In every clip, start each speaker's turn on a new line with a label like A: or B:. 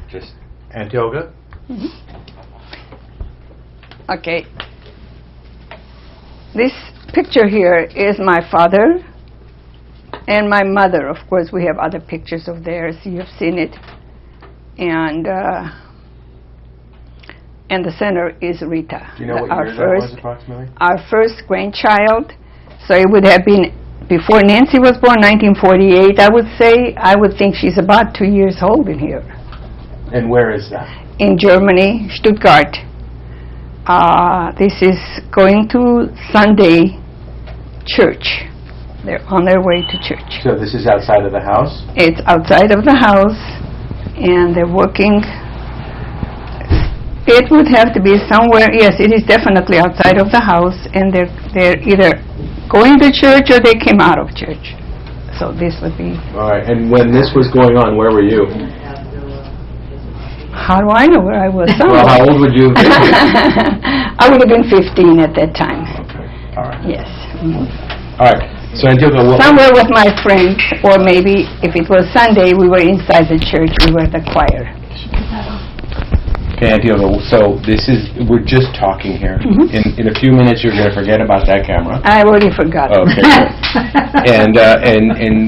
A: Just Auntie Olga?
B: Okay. This picture here is my father and my mother. Of course, we have other pictures of theirs. You've seen it. And the center is Rita.
A: Do you know what year that was approximately?
B: Our first grandchild. So it would have been before Nancy was born, 1948, I would say. I would think she's about 2 years old in here.
A: And where is that?
B: In Germany, Stuttgart. This is going to Sunday church. They're on their way to church.
A: So this is outside of the house?
B: It's outside of the house, and they're working. It would have to be somewhere. Yes, it is definitely outside of the house, and they're either going to church or they came out of church. So this would be.
A: All right. And when this was going on, where were you?
B: How do I know where I was?
A: Well, how old would you have been?
B: I would have been 15 at that time.
A: Okay. All right.
B: Yes. Mm-hmm.
A: All right. So
B: somewhere with my friends, or maybe if it was Sunday, we were inside the church. We were the choir.
A: Okay, Auntie Olga, so we're just talking here. Mm-hmm. In a few minutes, you're going to forget about that camera.
B: I already forgot.
A: Okay. and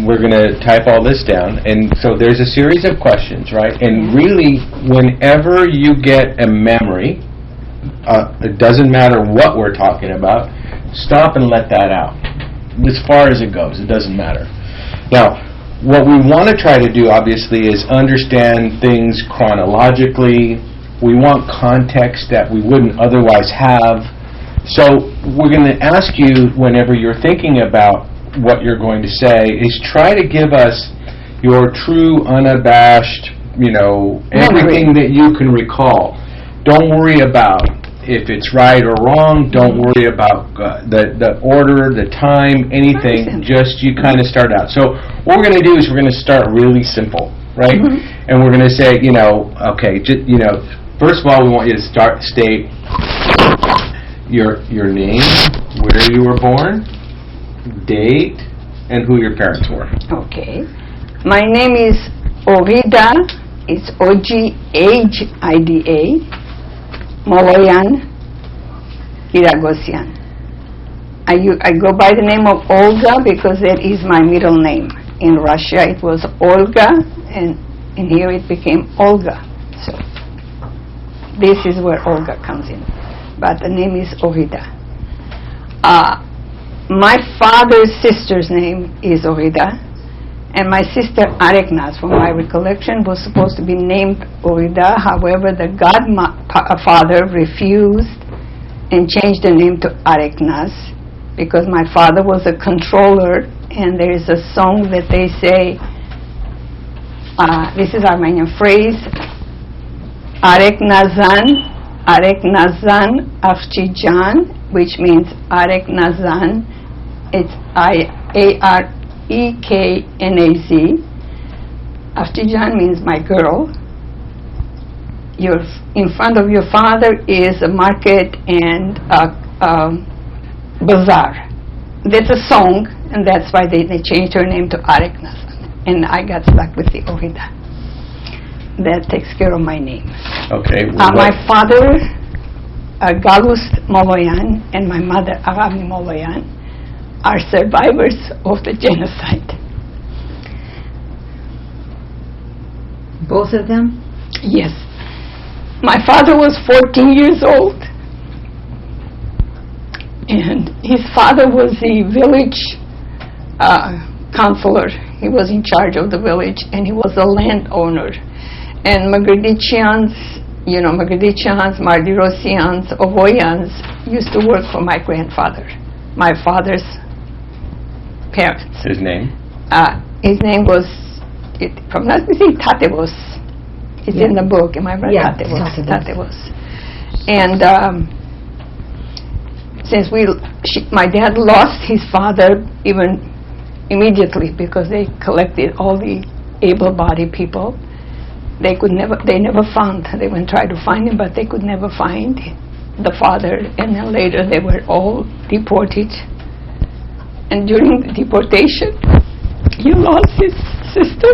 A: we're going to type all this down. And so there's a series of questions, right? And really, whenever you get a memory, it doesn't matter what we're talking about, stop and let that out. As far as it goes, it doesn't matter. Now, what we want to try to do, obviously, is understand things chronologically. We want context that we wouldn't otherwise have. So we're going to ask you, whenever you're thinking about what you're going to say, is try to give us your true, unabashed, everything that you can recall. Don't worry about if it's right or wrong. Don't worry about the order, the time, anything. Just you kind of start out. So what we're going to do is we're going to start really simple, right? Mm-hmm. And we're going to say, first of all, we want you to state your name, where you were born, date, and who your parents were.
B: Okay. My name is Ogida. It's Ogida Moloyan Kirakossian. I go by the name of Olga because that is my middle name. In Russia, it was Olga, and in here it became Olga. So this is where Olga comes in. But the name is Ogida. My father's sister's name is Ogida, and my sister Areknas, from my recollection, was supposed to be named Ogida. However, the godfather refused and changed the name to Areknas because my father was a controller, and there is a song that they say, this is Armenian phrase, Areknazan Avchijan, which means Areknazan. It's Areknaz. Avchijan means my girl. In front of your father is a market and a bazaar. That's a song, and that's why they changed her name to Areknazan. And I got stuck with the Ogida. That takes care of my name.
A: Okay.
B: My father, Galus Moloyan, and my mother, Arami Moloyan, are survivors of the genocide.
C: Both of them?
B: Yes. My father was 14 years old, and his father was the village counselor. He was in charge of the village, and he was a landowner. And Magridichians, Mardirosians, Ovoyans used to work for my grandfather, my father's parents.
A: His name?
B: His name was, from that we say Tatevos. It's in the book, am I right?
C: Yeah,
B: Tatevos. And since my dad lost his father even immediately because they collected all the able-bodied people. They never found. They went try to find him, but they could never find the father. And then later they were all deported. And during the deportation, he lost his sister.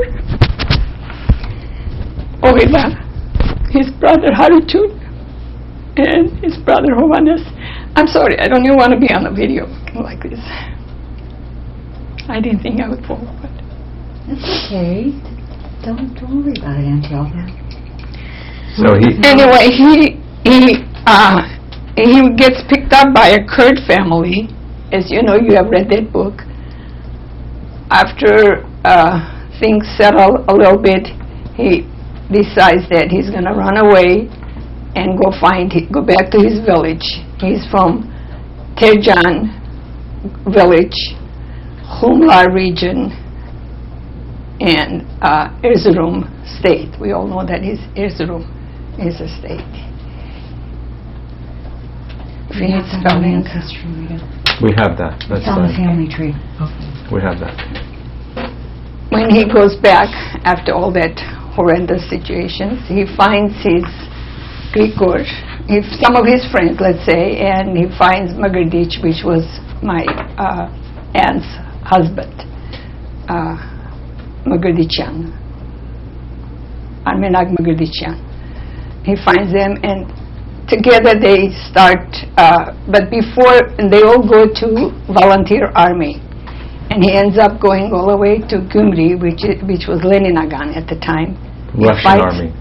B: Orida, his brother Haruchun, and his brother Jovanes. I'm sorry, I don't even want to be on a video like this. I didn't think I would fall, but...
C: That's okay. Don't worry about it, Auntie Olga.
A: So
B: Anyway, he gets picked up by a Kurd family. As you know, you have read that book. After things settle a little bit, he decides that he's going to run away and go back to his village. He's from Terjan village, Humla region, and Erzurum state. We all know that Erzurum is a state.
C: We have some on the ancestry reader.
A: we have that. That's
C: It's on the
A: fine.
C: family tree.
A: We have that.
B: When he goes back after all that horrendous situations, he finds his Grigor, some of his friends, let's say, and he finds Magardich, which was my aunt's husband, Magardichan, Armenag Magardichan. He finds them, and together they start, but before, they all go to volunteer army. And he ends up going all the way to Gümri, which was Leninagan at the time.
A: Russian army.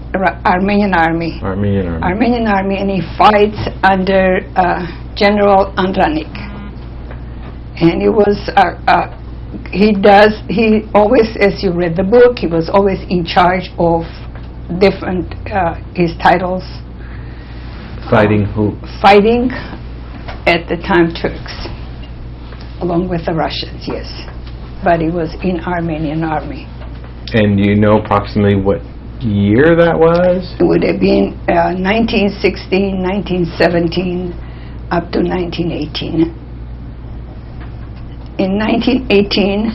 B: Armenian army. Armenian army, and he fights under General Andranik. And he was, he always, as you read the book, he was always in charge of different, his titles.
A: Fighting who?
B: Fighting, at the time, Turks, along with the Russians, yes. But he was in Armenian army.
A: And do you know approximately what year that was?
B: It would have been 1916, 1917, up to 1918. In 1918,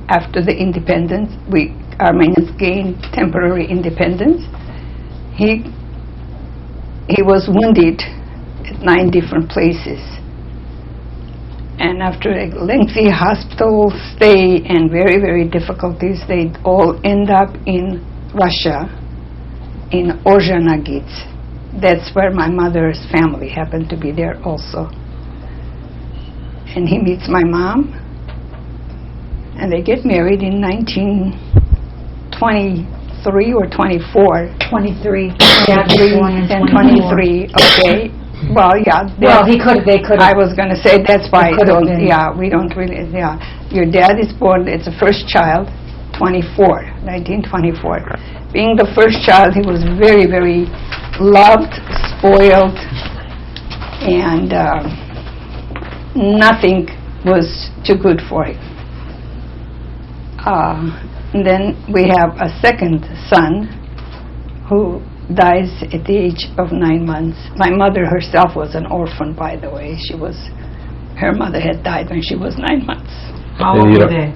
B: after the independence, Armenians gained temporary independence. He was wounded at 9 different places. And after a lengthy hospital stay and very, very difficulties, they all end up in Russia, in Orjanagits. That's where my mother's family happened to be there also. And he meets my mom, and they get married in 1923 or 24.
C: 23.
B: 23 and 23, okay. Well, yeah.
C: Well, they could have.
B: I was going to say that's why.
C: We don't.
B: Yeah. Your dad is born. It's the first child, 1924. Being the first child, he was very, very loved, spoiled, and nothing was too good for him. And then we have a second son, who dies at the age of 9 months. My mother herself was an orphan, by the way. Her mother had died when she was 9 months.
D: How old were they?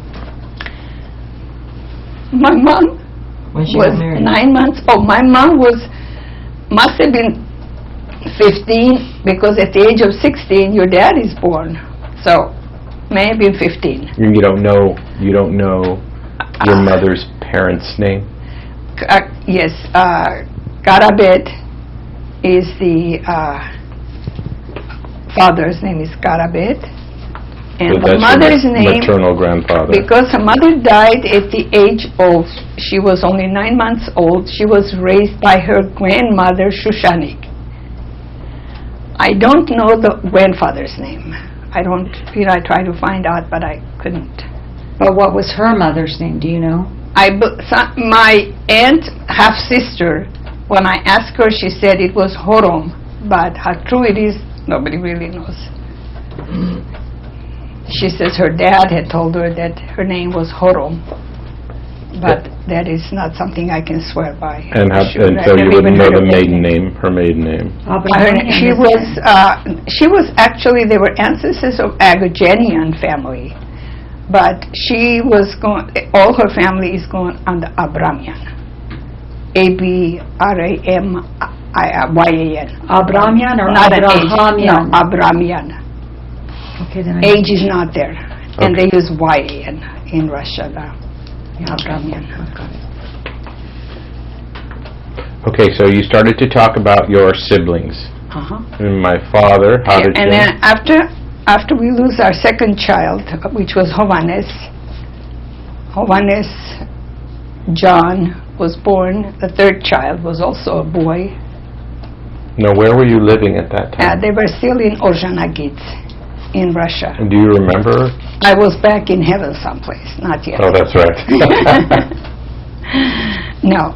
B: My mom
D: When she
B: was
D: got married?
B: 9 months. Oh, my mom must have been 15, because at the age of 16, your dad is born. So, may have been 15.
A: You don't know your mother's parents' name?
B: Yes, Karabet is the father's name is Karabet, and
A: So
B: the
A: that's
B: mother's
A: your
B: name,
A: maternal grandfather.
B: because her mother died at the age of, she was only 9 months old. She was raised by her grandmother Shushanik. I don't know the grandfather's name. I tried to find out, but I couldn't.
C: But what was her mother's name? Do you know?
B: My aunt, half-sister, when I asked her, she said it was Horom, but how true it is, nobody really knows. She says her dad had told her that her name was Horom, but that is not something I can swear by.
A: And so you wouldn't know her maiden name.
B: She was actually, they were ancestors of Agogenian family. But she was all her family is going under Abramian. Abramyan.
C: Abramian or
B: Not an H.
C: Abrahamian?
B: No, Abramian.
C: Okay, then
B: Age is not there. And they use YAN in Russia now. Abramian.
A: Okay, so you started to talk about your siblings.
B: Uh-huh.
A: And my father, how did
B: And then after we lose our second child, which was Jovanes John was born. The third child was also a boy.
A: Now, where were you living at that time?
B: They were still in Orjanagit in Russia.
A: And do you remember?
B: I was back in heaven someplace, not yet.
A: Oh, that's right.
B: No,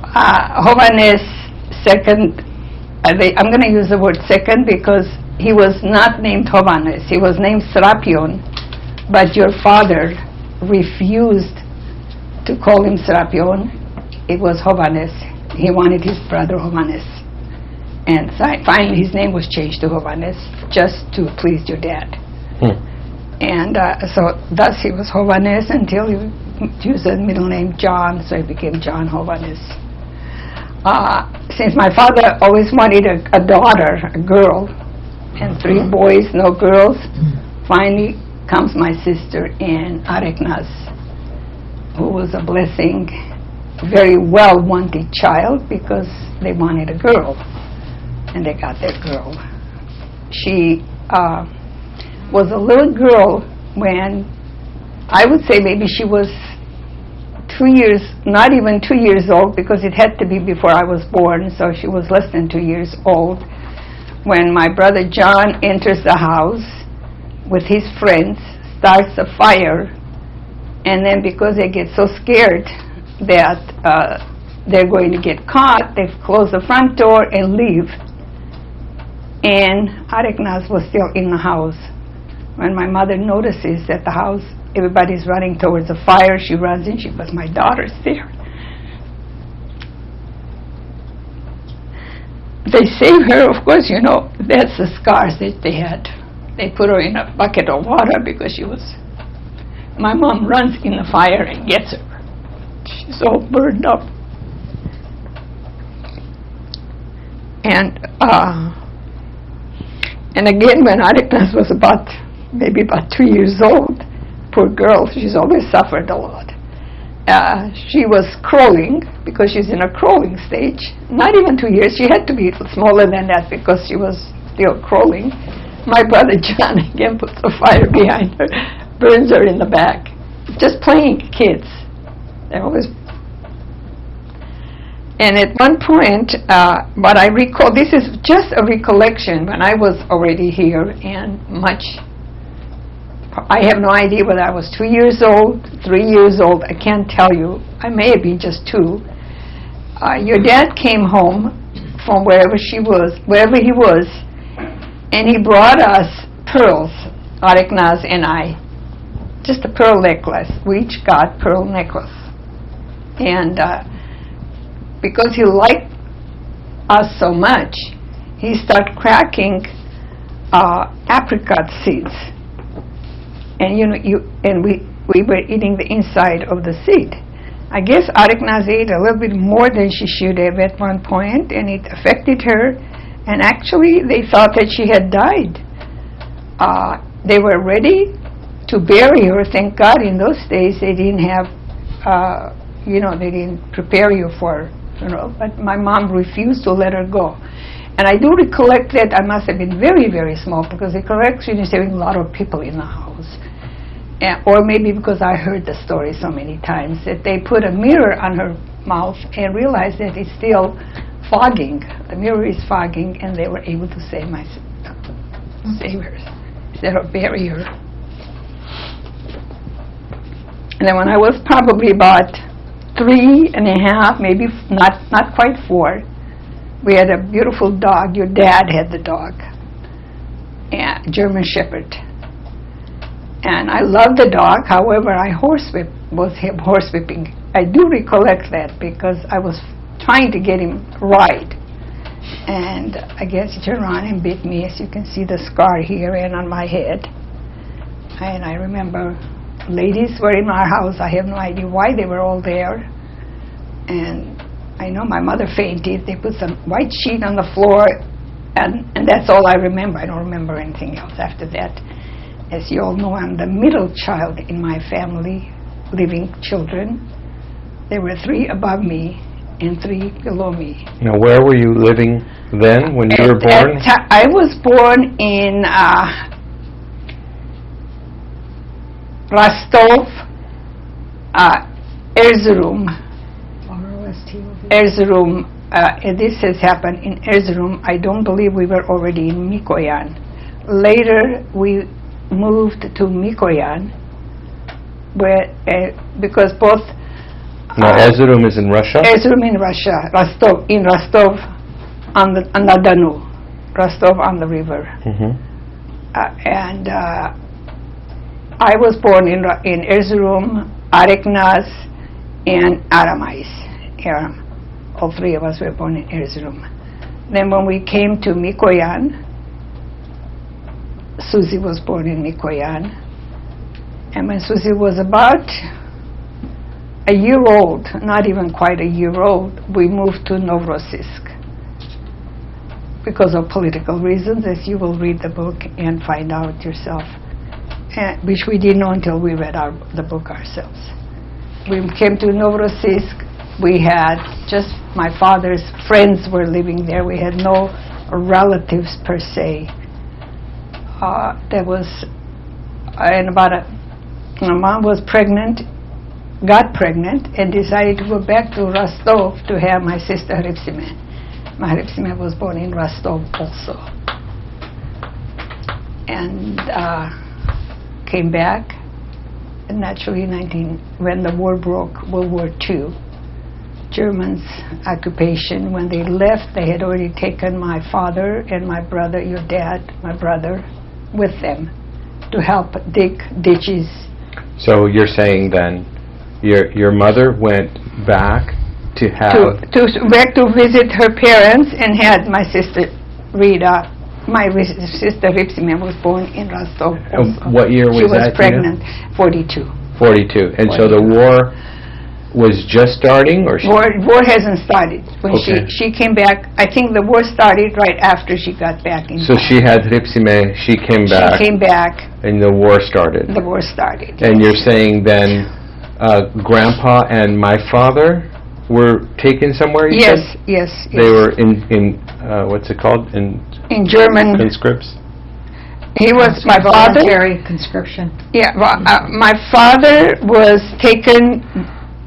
B: Jovanes second, I'm going to use the word second because he was not named Jovanes. He was named Serapion, but your father refused to call him Serapion. It was Jovanes. He wanted his brother Jovanes. And finally his name was changed to Jovanes just to please your dad. And so thus he was Jovanes until he used the middle name John, so he became John Jovanes. Since my father always wanted a daughter, a girl, and 3 boys, no girls, finally comes my sister in Areknaz, who was a blessing, very well-wanted child because they wanted a girl. And they got their girl. She was a little girl when, I would say maybe she was 2 years, not even 2 years old, because it had to be before I was born, so she was less than 2 years old, when my brother John enters the house with his friends, starts a fire, and then because they get so scared that they're going to get caught, they close the front door and leave. And Areknaz was still in the house. When my mother notices that the house, everybody's running towards the fire, she runs in, she goes, my daughter's there. They save her, of course, you know, that's the scars that they had. They put her in a bucket of water because she was, my mom runs in the fire and gets her. She's all burned up. And again, when Areknaz was maybe about 2 years old, poor girl, she's always suffered a lot. She was crawling, because she's in a crawling stage. Not even 2 years, she had to be smaller than that because she was still crawling. My brother John again puts a fire behind her, burns her in the back. Just playing kids. They're always. And at one point, what I recall, this is just a recollection when I was already here, and I have no idea whether I was 2 years old, 3 years old, I can't tell you. I may have been just 2. Your dad came home from wherever he was, and he brought us pearls, Areknaz and I, just a pearl necklace. We each got pearl necklace. And because he liked us so much, he started cracking apricot seeds, and we were eating the inside of the seed. I guess Areknaz ate a little bit more than she should have at one point, and it affected her. And actually, they thought that she had died. They were ready to bury her. Thank God, in those days they didn't have, they didn't prepare you for. But my mom refused to let her go. And I do recollect that I must have been very, very small, because the collection is having a lot of people in the house. Or maybe because I heard the story so many times, that they put a mirror on her mouth and realized that it's still fogging. The mirror is fogging, and they were able to save her instead of bury her. And then when I was probably about 3.5, maybe not quite 4, we had a beautiful dog. Your dad had the dog, German Shepherd. And I loved the dog. However, I was horsewhipping. I do recollect that because I was trying to get him right. And I guess he turned around and bit me. As you can see the scar here and on my head. And I remember ladies were in our house. I have no idea why they were all there. And I know my mother fainted. They put some white sheet on the floor, and that's all I remember. I don't remember anything else after that. As you all know, I'm the middle child in my family, living children. There were 3 above me, and 3 below me.
A: Now, where were you living then when you were born?
B: I was born in Rostov, Erzurum. Erzurum. This has happened in Erzurum. I don't believe we were already in Mikoyan. Later, we moved to Mikoyan, where because both.
A: Now, Erzurum is in Russia?
B: Erzurum in Russia. Rostov on the Danube. Rostov on the river.
A: Mm-hmm.
B: And I was born in Erzurum, Areknaz, and Aram. All 3 of us were born in Erzurum. Then when we came to Mikoyan, Susie was born in Mikoyan. And when Susie was about a year old, not even quite a year old, we moved to Novorossiysk because of political reasons, as you will read the book and find out yourself, which we didn't know until we read the book ourselves. We came to Novorossiysk. We had just my father's friends were living there. We had no relatives per se. There was, and my mom was pregnant, got pregnant, and decided to go back to Rostov to have my sister Hripsime. My Hripsime was born in Rostov also. And came back, and naturally when the war broke, World War II, Germans' occupation, when they left, they had already taken my father and my brother, your dad, my brother, with them to help dig ditches.
A: So you're saying then your mother went back to have...
B: back to visit her parents and had my sister Rita. My sister Hripsime was born in Rostov also.
A: What year was that?
B: She was pregnant, 42.
A: 42. And so the war was just starting, or
B: war hasn't started. When
A: okay.
B: she came back, I think the war started right after she got back in.
A: So she had Hripsime, she came back.
B: She came back.
A: And the war started.
B: The war started.
A: And you're saying then Grandpa and my father were taken somewhere, you said?
B: Yes.
A: They were in what's it called? In
B: German.
A: conscripts?
B: He was my father.
C: Voluntary conscription.
B: Yeah, my father was taken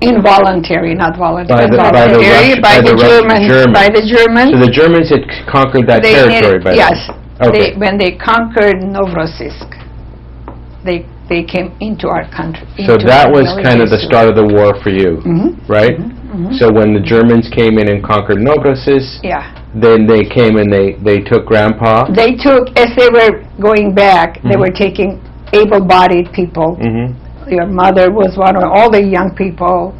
B: involuntary, not voluntary.
A: By the
B: Germans.
A: So the Germans had conquered that territory by
B: yes.
A: Okay.
B: When they conquered Novorossiysk, they came into our country.
A: So that was kind of the start of the war for you, right?
B: Mm-hmm.
A: So when the Germans came in and conquered Novorossiysk, then they came and they took Grandpa.
B: They took, as they were going back, they were taking able-bodied people. Your mother was one of all the young people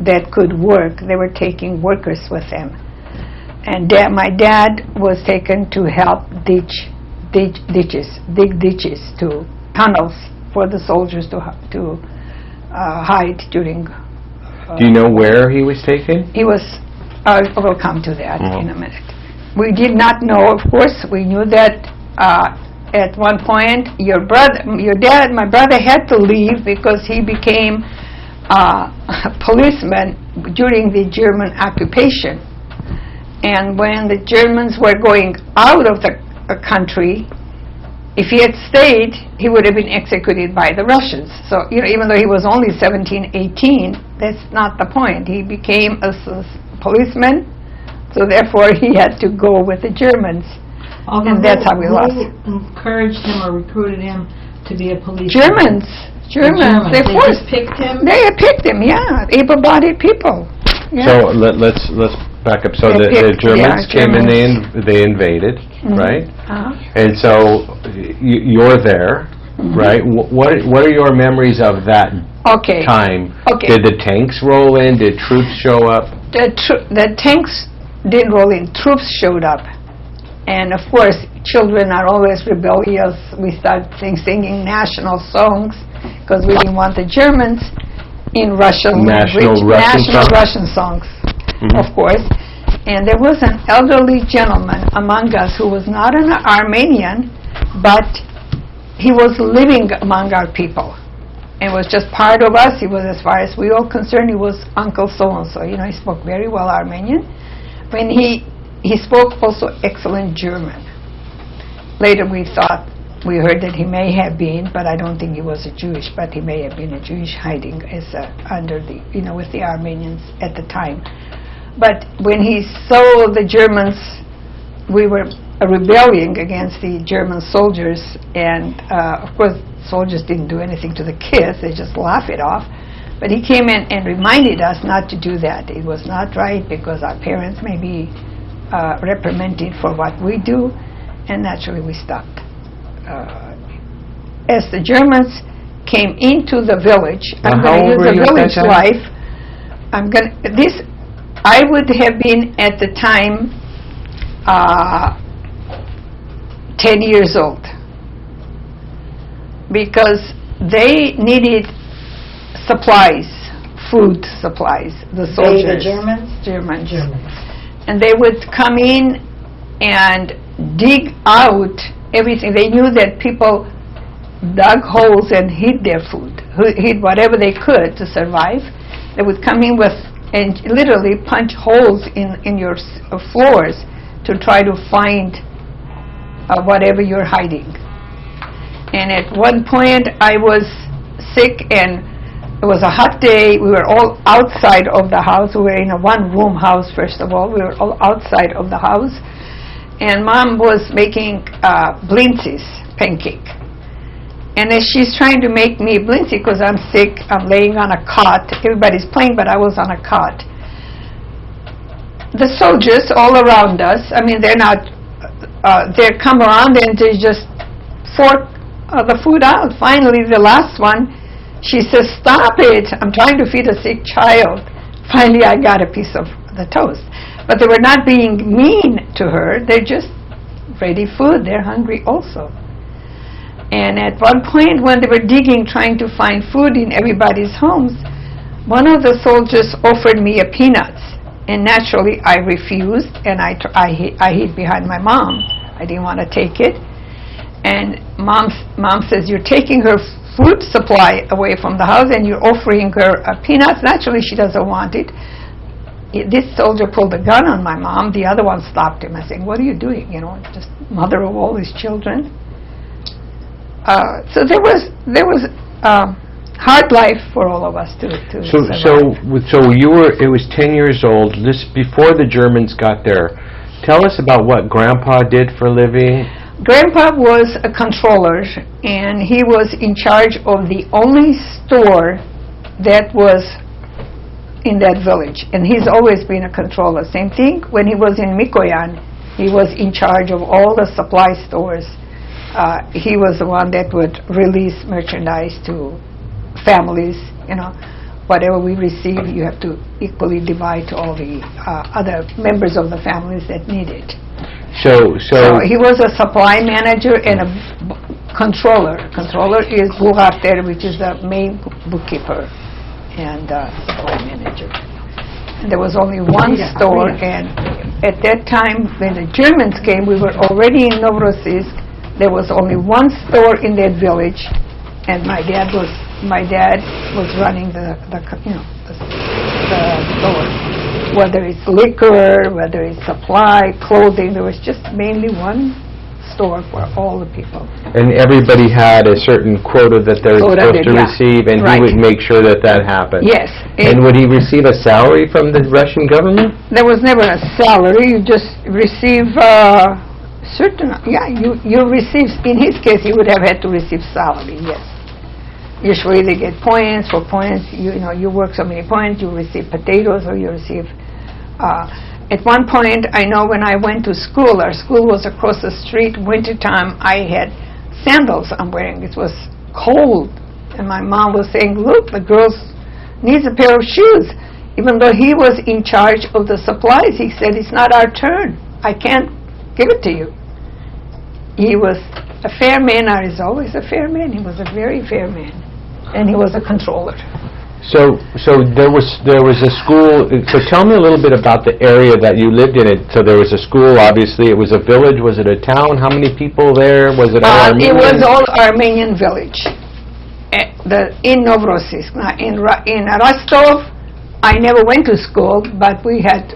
B: that could work. They were taking workers with them. And my dad was taken to help dig ditches, to tunnels for the soldiers to hide during...
A: Do you know where he was taken?
B: He was... we'll come to that in a minute. We did not know, of course. We knew that at one point your dad, my brother, had to leave because he became a policeman during the German occupation. And when the Germans were going out of the country, if he had stayed, he would have been executed by the Russians. So, even though he was only 17, 18, that's not the point. He became a policeman, so therefore he had to go with the Germans. And that's how we lost.
D: Who encouraged him or recruited him to be a policeman?
B: Germans. They
D: just picked him?
B: They picked him, able-bodied people. Yeah.
A: So let's back up. So the Germans came and they invaded, right? And so you're there, right? What are your memories of that time? Did the tanks roll in? Did troops show up?
B: The tanks didn't roll in. Troops showed up. And of course, children are always rebellious. We started singing national songs because we didn't want the Germans in Russian language. National Russian songs, of course. And there was an elderly gentleman among us who was not an Armenian, but he was living among our people. and was just part of us. He was, as far as we all concerned, he was Uncle so-and-so. You know, he spoke very well Armenian. When he spoke also excellent German. Later we heard that he may have been, but I don't think he was a Jewish, but he may have been a Jewish hiding as under the, you know, with the Armenians at the time. But when he saw the Germans, we were rebelling against the German soldiers, and of course soldiers didn't do anything to the kids, they just laugh it off. But he came in and reminded us not to do that. It was not right because our parents may be reprimanded for what we do, and naturally we stopped. As the Germans came into the village, I'm going to use the village life. I would have been at the time 10 years old, because they needed supplies, food supplies, the soldiers.
C: The Germans?
B: Germans. And they would come in and dig out everything. They knew that people dug holes and hid their food, hid whatever they could to survive. They would come in with and literally punch holes in your floors to try to find whatever you're hiding. And at one point I was sick, and it was a hot day. We were all outside of the house. We were in a one-room house, first of all. We were all outside of the house. And Mom was making blintzes, pancake. And as she's trying to make me blintzes, because I'm sick, I'm laying on a cot. Everybody's playing, but I was on a cot. The soldiers all around us, I mean, they're not, they come around and they just fork the food out. Finally, the last one, she says, "Stop it, I'm trying to feed a sick child." Finally, I got a piece of the toast. But they were not being mean to her, they're just ready food, they're hungry also. And at one point when they were digging, trying to find food in everybody's homes, one of the soldiers offered me a peanuts. And naturally I refused, and I hid behind my mom. I didn't want to take it. And mom says, "You're taking her food supply away from the house and you're offering her peanuts." Naturally she doesn't want it. This soldier pulled a gun on my mom. The other one stopped him and saying, "What are you doing? You know, just mother of all his children." So there was hard life for all of us to survive.
A: So you were, it was 10 years old, this before the Germans got there. Tell us about what Grandpa did for a living.
B: Grandpa was a controller, and he was in charge of the only store that was in that village, and he's always been a controller. Same thing when he was in Mikoyan, he was in charge of all the supply stores. He was the one that would release merchandise to families. You know, whatever we receive, you have to equally divide to all the other members of the families that need it.
A: So
B: he was a supply manager and a controller. Controller is buhalter, which is the main bookkeeper, and supply manager. And there was only one store, and at that time when the Germans came, we were already in Novorossiysk. There was only one store in that village, and my dad was running the store. Whether it's liquor, whether it's supply, clothing, there was just mainly one store for all the people.
A: And everybody had a certain quota that they were supposed to receive, and he would make sure that happened.
B: Yes.
A: And would he receive a salary from the Russian government?
B: There was never a salary. You just receive certain. Yeah, you receive. In his case, he would have had to receive salary. Yes. Usually they get points. For points, you work so many points, you receive potatoes, or you receive. At one point, I know when I went to school, our school was across the street. Wintertime, I had sandals I'm wearing. It was cold, and my mom was saying, "Look, the girl needs a pair of shoes." Even though he was in charge of the supplies, he said, "It's not our turn. I can't give it to you." He was a fair man. Is always a fair man. He was a very fair man, and he was a controller.
A: So there was a school. So tell me a little bit about the area that you lived in. So there was a school. Obviously, it was a village. Was it a town? How many people there? Was it all Armenian?
B: It was all Armenian village. in Novorossiysk. Now, in Rostov, I never went to school, but we had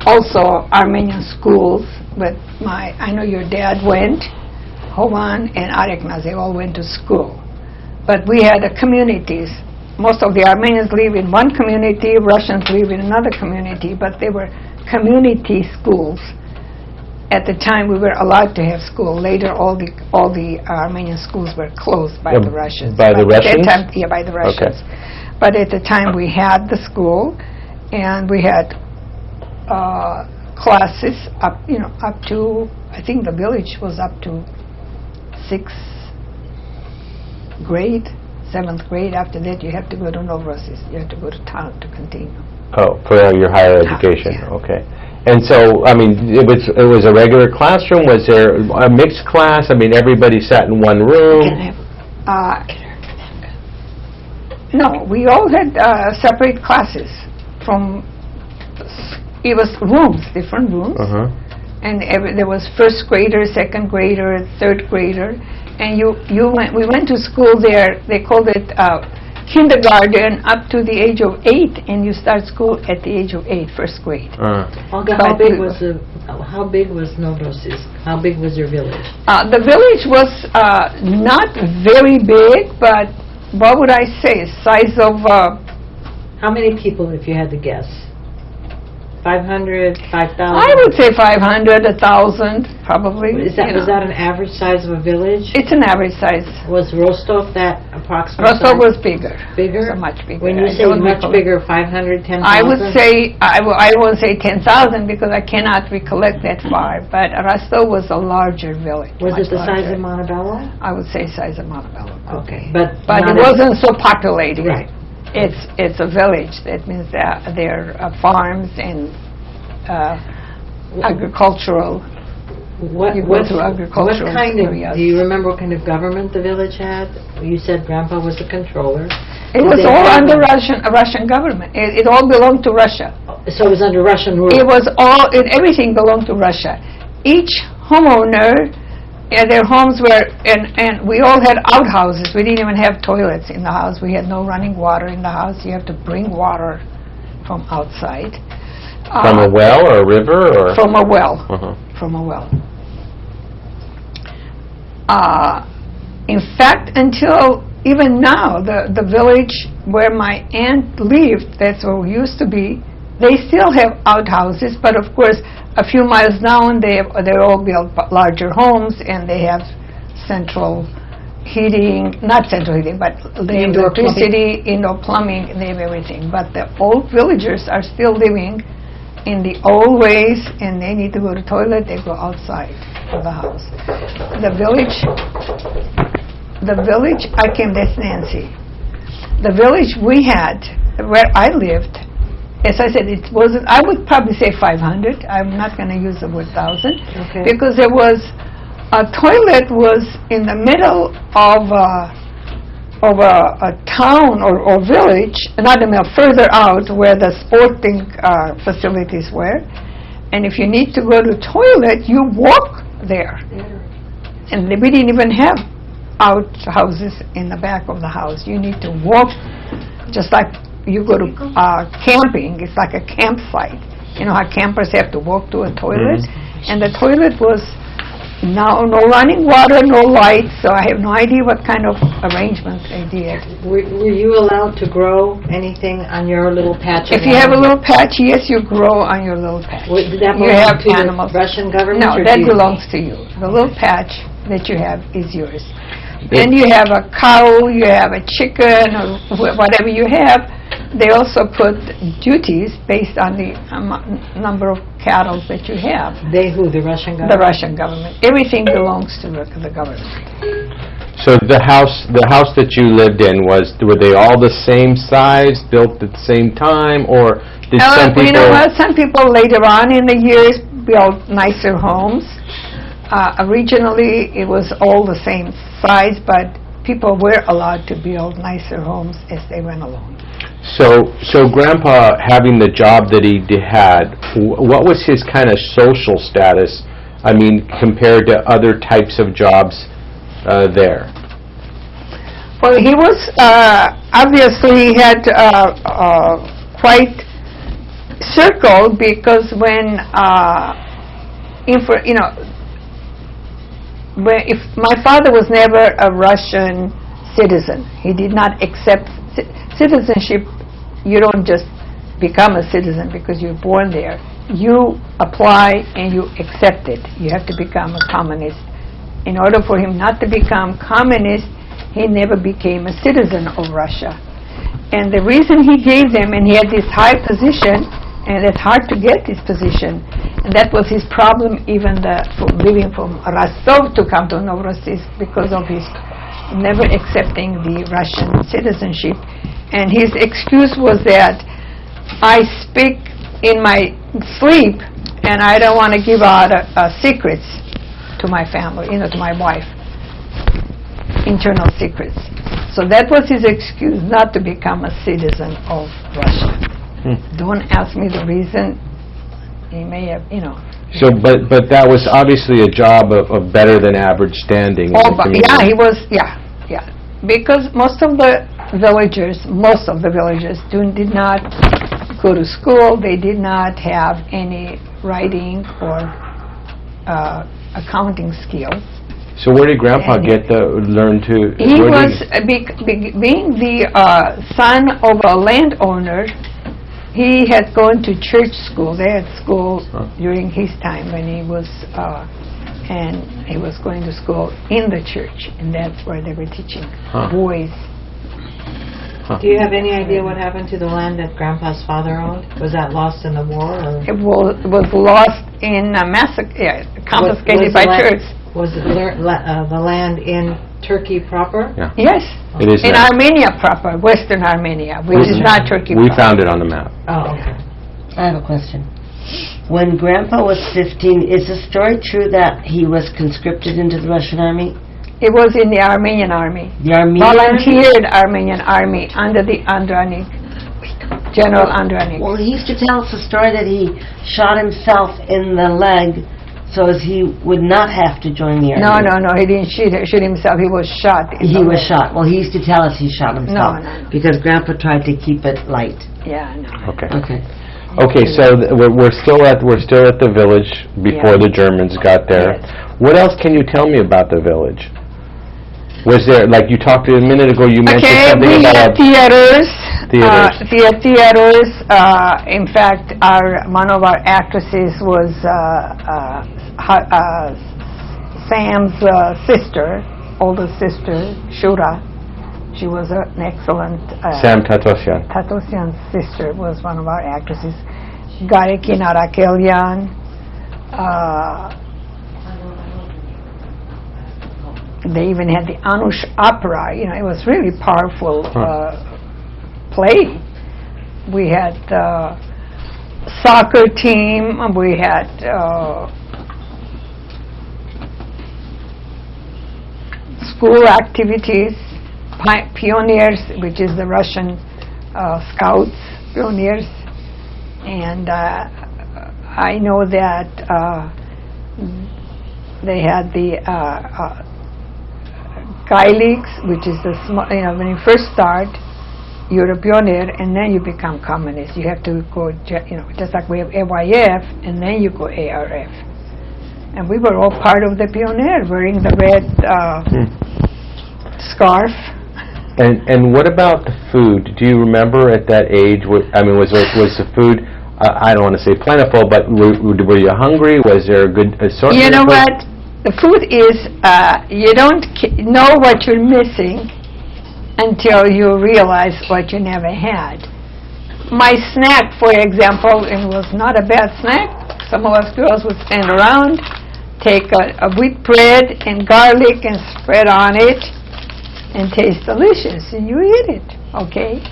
B: also Armenian schools. But I know your dad went, Hovan and Areknaz, they all went to school. But we had communities. Most of the Armenians live in one community, Russians live in another community, but they were community schools. At the time, we were allowed to have school. Later, all the Armenian schools were closed by the Russians.
A: By the Russians?
B: At that time, yeah, by the Russians.
A: Okay.
B: But at the time, we had the school, and we had classes up to, I think the village was up to 6th grade, 7th grade. After that, you have to go to Novorossiysk. You have to go to town to continue.
A: Oh, for your higher education,
B: Yeah.
A: okay. And so, I mean, it was a regular classroom? Was there a mixed class? I mean, everybody sat in one room?
B: No, we all had separate classes. It was rooms, different rooms.
A: Uh-huh.
B: And there was first grader, second grader, third grader. And we went to school there. They called it kindergarten up to the age of 8, and you start school at the age of 8, first grade.
D: Olga, how big was Novorossiysk? How big was your village?
B: The village was not very big, but what would I say? Size of
D: How many people, if you had to guess? 500, 5,000?
B: I would say 500, 1,000, probably.
D: Was that an average size of a village?
B: It's an average size.
D: Was Rostov that approximate
B: Rostov
D: size?
B: was bigger.
D: Bigger?
B: So much bigger.
D: When you
B: I
D: say
B: don't
D: much
B: recall.
D: bigger, 500, 10,000?
B: I would say, I won't say 10,000 because I cannot recollect that far, but Rostov was a larger village.
D: Was it
B: much
D: the size
B: larger.
D: of Montebello?
B: I would say size of Montebello.
D: Okay. But
B: But it wasn't so populated.
D: Right.
B: It's a village. That means that there are farms and agricultural.
D: What kind of,
B: areas.
D: do you remember what kind of government the village had? You said Grandpa was the controller.
B: It was
D: Did they
B: all
D: have
B: under Russian government. It all belonged to Russia.
D: So it was under Russian rule?
B: Everything belonged to Russia. Each homeowner, their homes were, and we all had outhouses. We didn't even have toilets in the house. We had no running water in the house. You have to bring water from outside.
A: From a well or a river? Or?
B: From a well.
A: Uh-huh.
B: From a well. In fact, until even now, the village where my aunt lived, that's where we used to be, they still have outhouses, but of course, a few miles down, they're all built larger homes, and they have central heating, not central heating, but they have
D: Indoor
B: electricity, indoor plumbing, they have everything. But the old villagers are still living in the old ways, and they need to go to toilet, they go outside of the house. The village, that's Nancy. The village we had, where I lived, as I said, it wasn't, I would probably say 500. I'm not going to use the word 1,000.
D: Okay.
B: Because there was, a toilet was in the middle of a town or village, not a middle, further out where the sporting facilities were. And if you need to go to toilet, you walk there. And we didn't even have outhouses in the back of the house. You need to walk, just like you go to camping. It's like a campsite. You know how campers have to walk to a toilet?
A: Mm-hmm.
B: And the toilet was no running water, no lights, so I have no idea what kind of arrangements they did.
D: Were you allowed to grow anything on your little patch?
B: If you have a little patch, yes, you grow on your little patch.
D: Did that
B: You
D: belong
B: have
D: to
B: animals.
D: the Russian government?
B: No,
D: or
B: that
D: to you?
B: belongs to you. The little patch that you have is yours. Then you have a cow, you have a chicken, or whatever you have. They also put duties based on the number of cattle that you have.
D: They who? The Russian government?
B: The Russian government. Everything belongs to the government.
A: So the house that you lived in were they all the same size, built at the same time, or did some people?
B: You know what? Some people later on in the years built nicer homes. Originally, it was all the same size, but people were allowed to build nicer homes as they went along.
A: So Grandpa, having the job that he had, what was his kind of social status? I mean, compared to other types of jobs there.
B: Well, he was, obviously he had quite circled, because when, if my father was never a Russian citizen. He did not accept citizenship. You don't just become a citizen because you're born there. You apply and you accept it. You have to become a communist. In order for him not to become communist, he never became a citizen of Russia. And the reason he gave them, and he had this high position, and it's hard to get this position, and that was his problem, even leaving from Rostov to come to Novorossiysk, because of his never accepting the Russian citizenship. And his excuse was that I speak in my sleep, and I don't want to give out secrets to my family, to my wife. Internal secrets. So that was his excuse not to become a citizen of Russia. Don't ask me the reason. He may have,
A: So, but that was obviously a job of better than average standing. In the community.
B: Yeah, he was, yeah. Because most of the villagers did not go to school. They did not have any writing or accounting skills.
A: So where did Grandpa learn to?
B: He was, being the son of a landowner, he had gone to church school. They had school during his time when he was, and he was going to school in the church, and that's where they were teaching boys.
D: Do you have any idea what happened to the land that Grandpa's father owned? Was that lost in the war? Or?
B: It was lost in a massacre, confiscated by church.
D: Was it the land in Turkey proper?
A: Yeah.
B: Yes.
A: It is
B: in
A: now.
B: Armenia proper, Western Armenia, which is not Turkey
A: We
B: proper.
A: found it on the map.
D: Oh, okay.
E: I have a question. When Grandpa was 15, is the story true that he was conscripted into the Russian army?
B: It was in the Armenian army.
E: The Armenian
B: volunteered Armenian army under the Andranik, General Andranik.
E: Well, he used to tell us a story that he shot himself in the leg so as he would not have to join the army.
B: No, he didn't shoot himself. He was shot.
E: He was shot. Well, he used to tell us he shot himself.
B: No.
E: Because Grandpa tried to keep it light.
B: Yeah, no.
A: Okay, so we're still at the village before the Germans got there.
B: Yes.
A: What else can you tell me about the village? Was there, like you talked a minute ago, you mentioned something
B: we
A: about
B: had theaters.
A: Theaters.
B: In fact, one of our actresses was Sam's sister, older sister, Shura. She was an excellent...
A: Sam Tatosian.
B: Tatosian's sister was one of our actresses. Gare Kirakossian. They even had the Anush opera. It was really powerful play. We had soccer team. We had school activities. Pioneers, which is the Russian Scouts, pioneers, and I know that they had the Gaelics, which is the small. When you first start, you're a pioneer, and then you become communist. You have to go, just like we have AYF, and then you go ARF. And we were all part of the pioneer, wearing the red scarf.
A: And what about the food? Do you remember at that age? Was the food? I don't want to say plentiful, but were you hungry? Was there a good assortment?
B: You know what? The food is you don't know what you're missing until you realize what you never had. My snack, for example, it was not a bad snack. Some of us girls would stand around, take a wheat bread and garlic and spread on it. And tastes delicious, and you eat it, okay?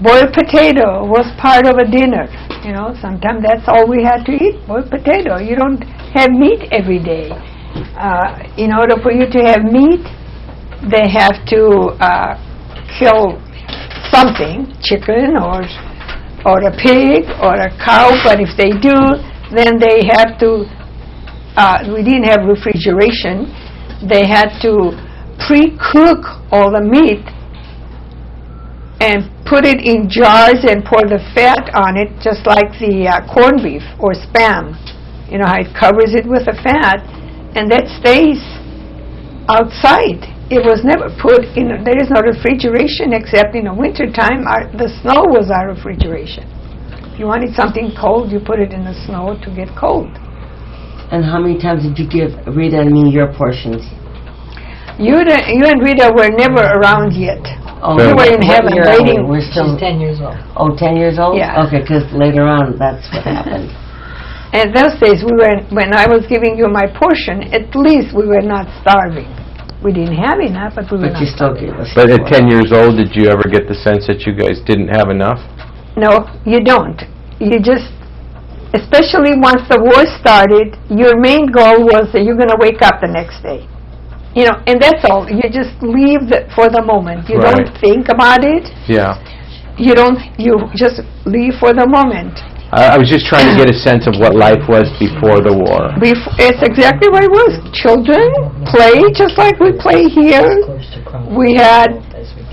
B: Boiled potato was part of a dinner, Sometimes that's all we had to eat, boiled potato. You don't have meat every day. In order for you to have meat, they have to kill something, chicken or a pig or a cow, but if they do, then they have to, we didn't have refrigeration, they had to pre-cook all the meat and put it in jars and pour the fat on it, just like the corned beef or Spam. You know how it covers it with the fat, and that stays outside. It was never put in. There is no refrigeration except in the wintertime. The snow was our refrigeration. If you wanted something cold, you put it in the snow to get cold.
E: And how many times did you give Rita and me your portions?
B: You and Rita were never around yet.
E: Oh,
B: We were in
E: what
B: heaven
E: year are we?
B: waiting.
E: We're still
D: She's 10 years old.
E: 10 years old?
B: Yeah.
E: Okay, because later on, that's what happened.
B: And those days, when I was giving you my portion, at least we were not starving. We didn't have enough, but we were
E: But
B: not
E: you still
B: starving.
E: gave us.
A: But at
E: your
A: 10 years old, did you ever get the sense that you guys didn't have enough?
B: No, you don't. You just, especially once the war started, your main goal was that you're going to wake up the next day. You know, and that's all. You just leave for the moment. You
A: Right.
B: don't think about it.
A: Yeah.
B: You just leave for the moment.
A: I was just trying to get a sense of what life was before the war.
B: It's exactly what it was. Children play just like we play here. We had,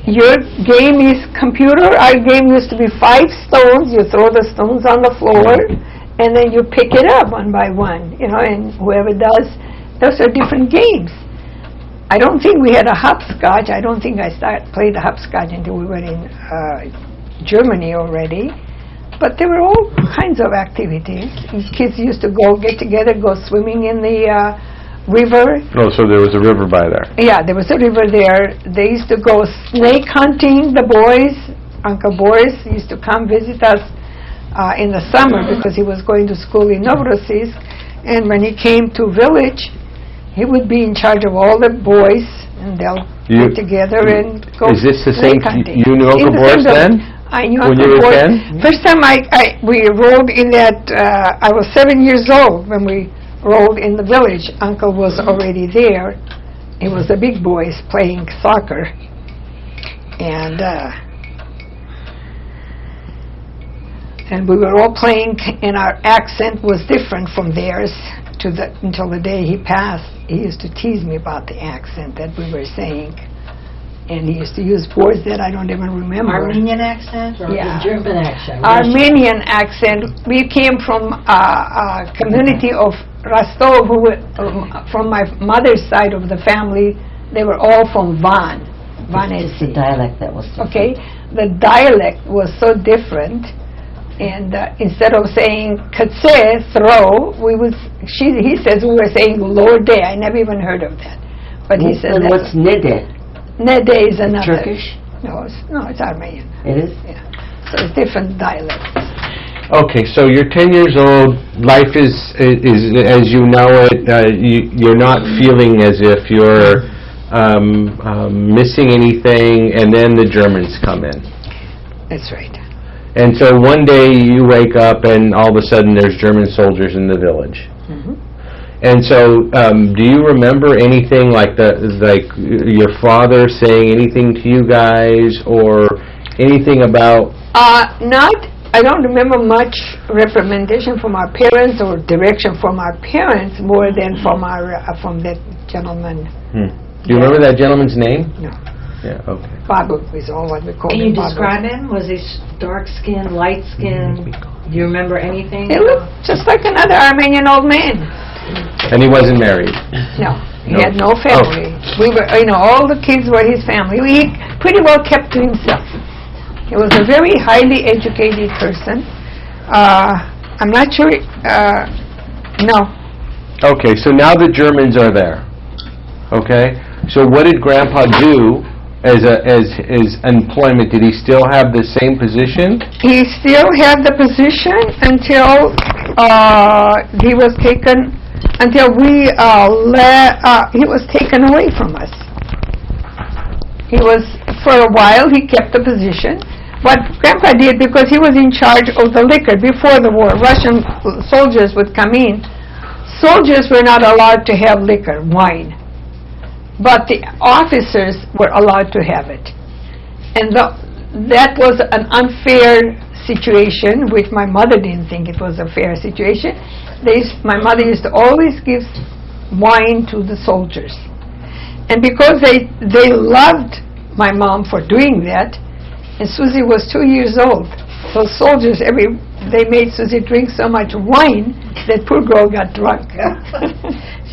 B: your game is computer. Our game used to be 5 stones. You throw the stones on the floor, and then you pick it up one by one. You know, and whoever does, those are different games. I don't think we had a hopscotch. I don't think I played the hopscotch until we were in Germany already. But there were all kinds of activities. Kids used to get together, go swimming in the river.
A: Oh, so there was a river by there.
B: Yeah, there was a river there. They used to go snake hunting, the boys. Uncle Boris used to come visit us in the summer because he was going to school in Novorossiysk. And when he came to village, he would be in charge of all the boys, and they'll get together and go
A: Is this the same?
B: snake hunting.
A: You knew Uncle
B: In the
A: Boris
B: same
A: then?
B: village. I knew
A: When
B: Uncle
A: you were
B: Boris.
A: 10?
B: First time we rode in that, I was 7 years old when we rode in the village. Uncle was already there. It was the big boys playing soccer. And we were all playing, and our accent was different from theirs until the day he passed. He used to tease me about the accent that we were saying. And he used to use words that I don't even remember.
D: Armenian accent or
B: Yeah.
D: German accent?
B: Armenian accent. We came from a community of Rostov, from my mother's side of the family. They were all from Van.
E: It's the dialect that was different.
B: Okay, the dialect was so different, and instead of saying "katse," throw, he says we were saying "lorde." I never even heard of that, but he said
E: And what's nede?
B: Nede is another.
E: Turkish?
B: No, it's Armenian.
E: It is?
B: Yeah, so it's different dialects.
A: Okay, so you're 10 years old. Life is as you know it. You're not feeling as if you're missing anything, and then the Germans come in.
B: That's right.
A: And so one day you wake up, and all of a sudden there's German soldiers in the village.
B: Mm-hmm.
A: And so, do you remember anything like your father saying anything to you guys, or anything about?
B: I don't remember much reprimandation from our parents or direction from our parents more than from that gentleman.
A: Do you remember that gentleman's name?
B: No.
A: Yeah. Okay.
B: Babu is all what we call
D: Can
B: him.
D: you
B: Babu.
D: describe him? Was he dark-skinned, light-skinned? Do you remember anything?
B: He looked just like another Armenian old man.
A: And he wasn't married.
B: No, he
A: No.
B: had no family. We were, all the kids were his family. He pretty well kept to himself. He was a very highly educated person. I'm not sure. No.
A: Okay, so now the Germans are there. Okay, so what did Grandpa do as employment? Did he still have the same position?
B: He still had the position until he was taken. Until he was taken away from us. He was, for a while, he kept the position. What Grandpa did, because he was in charge of the liquor before the war, Russian soldiers would come in. Soldiers were not allowed to have liquor, wine. But the officers were allowed to have it. And that was an unfair situation, which my mother didn't think it was a fair situation. My mother used to always give wine to the soldiers. And because they loved my mom for doing that, and Susie was 2 years old, those soldiers, they made Susie drink so much wine that poor girl got drunk.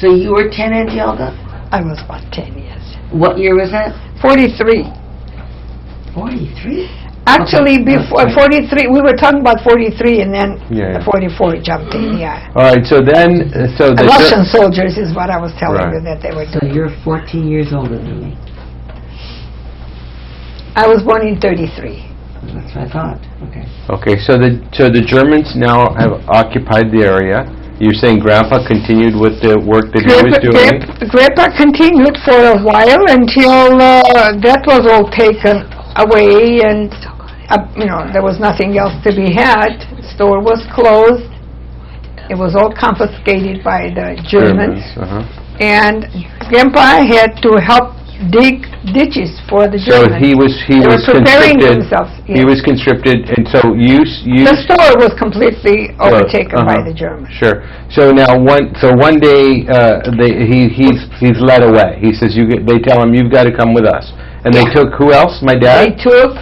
E: So you were 10, Auntie Olga?
B: I was about 10 years.
E: What year was that?
B: 43.
E: 43?
B: Actually,
E: Okay.
B: before 43, we were talking about 43, and then
A: Yeah.
B: 44 jumped in, yeah.
A: All right, so then, so the...
B: Russian soldiers is what I was telling
A: Right.
B: you that they were
E: So
B: doing.
E: you're 14 years older than me.
B: I was born in 33.
E: That's what I thought. Okay.
A: Okay, so the Germans now have occupied the area. You're saying Grandpa continued with the work that he was doing?
B: Grandpa continued for a while until that was all taken away, and there was nothing else to be had. Store was closed. It was all confiscated by the Germans.
A: uh-huh.
B: And Grandpa had to help dig ditches for the
A: So
B: Germans.
A: he was
B: They were preparing
A: conscripted.
B: themselves.
A: He
B: yes.
A: was conscripted, and so you
B: The store was completely overtaken by
A: uh-huh.
B: the Germans.
A: Sure. So now one day he's led away. He says they tell him you've got to come with us. And they took who else? My
B: They
A: dad.
B: took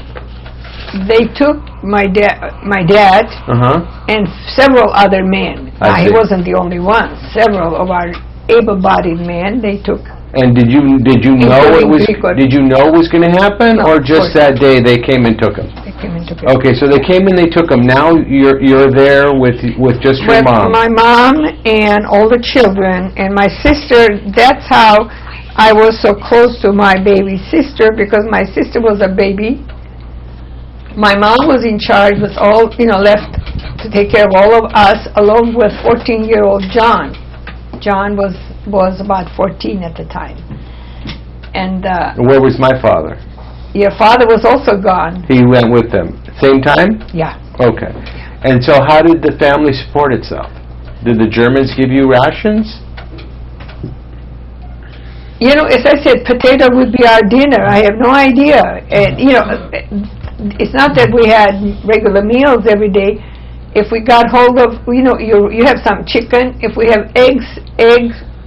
B: my dad
A: Uh-huh.
B: and several other men.
A: I
B: Now, he
A: see.
B: wasn't the only one. Several of our able-bodied men they took.
A: And did you know
B: Including
A: it was going to happen,
B: No,
A: or
B: of
A: just
B: course
A: that day they came and took him?
B: They came and took it.
A: Okay, so they came and they took him. Now you're there with just your
B: With
A: mom.
B: my mom and all the children and my sister. That's how I was so close to my baby sister, because my sister was a baby. My mom was in charge with all, left to take care of all of us, along with 14-year-old John. John was about 14 at the time. And
A: Where was my father?
B: your father was also gone.
A: He went with them. Same time?
B: Yeah.
A: Okay. And so how did the family support itself? Did the Germans give you rations?
B: As I said, potato would be our dinner. I have no idea. And, it's not that we had regular meals every day. If we got hold of, you have some chicken. If we have eggs,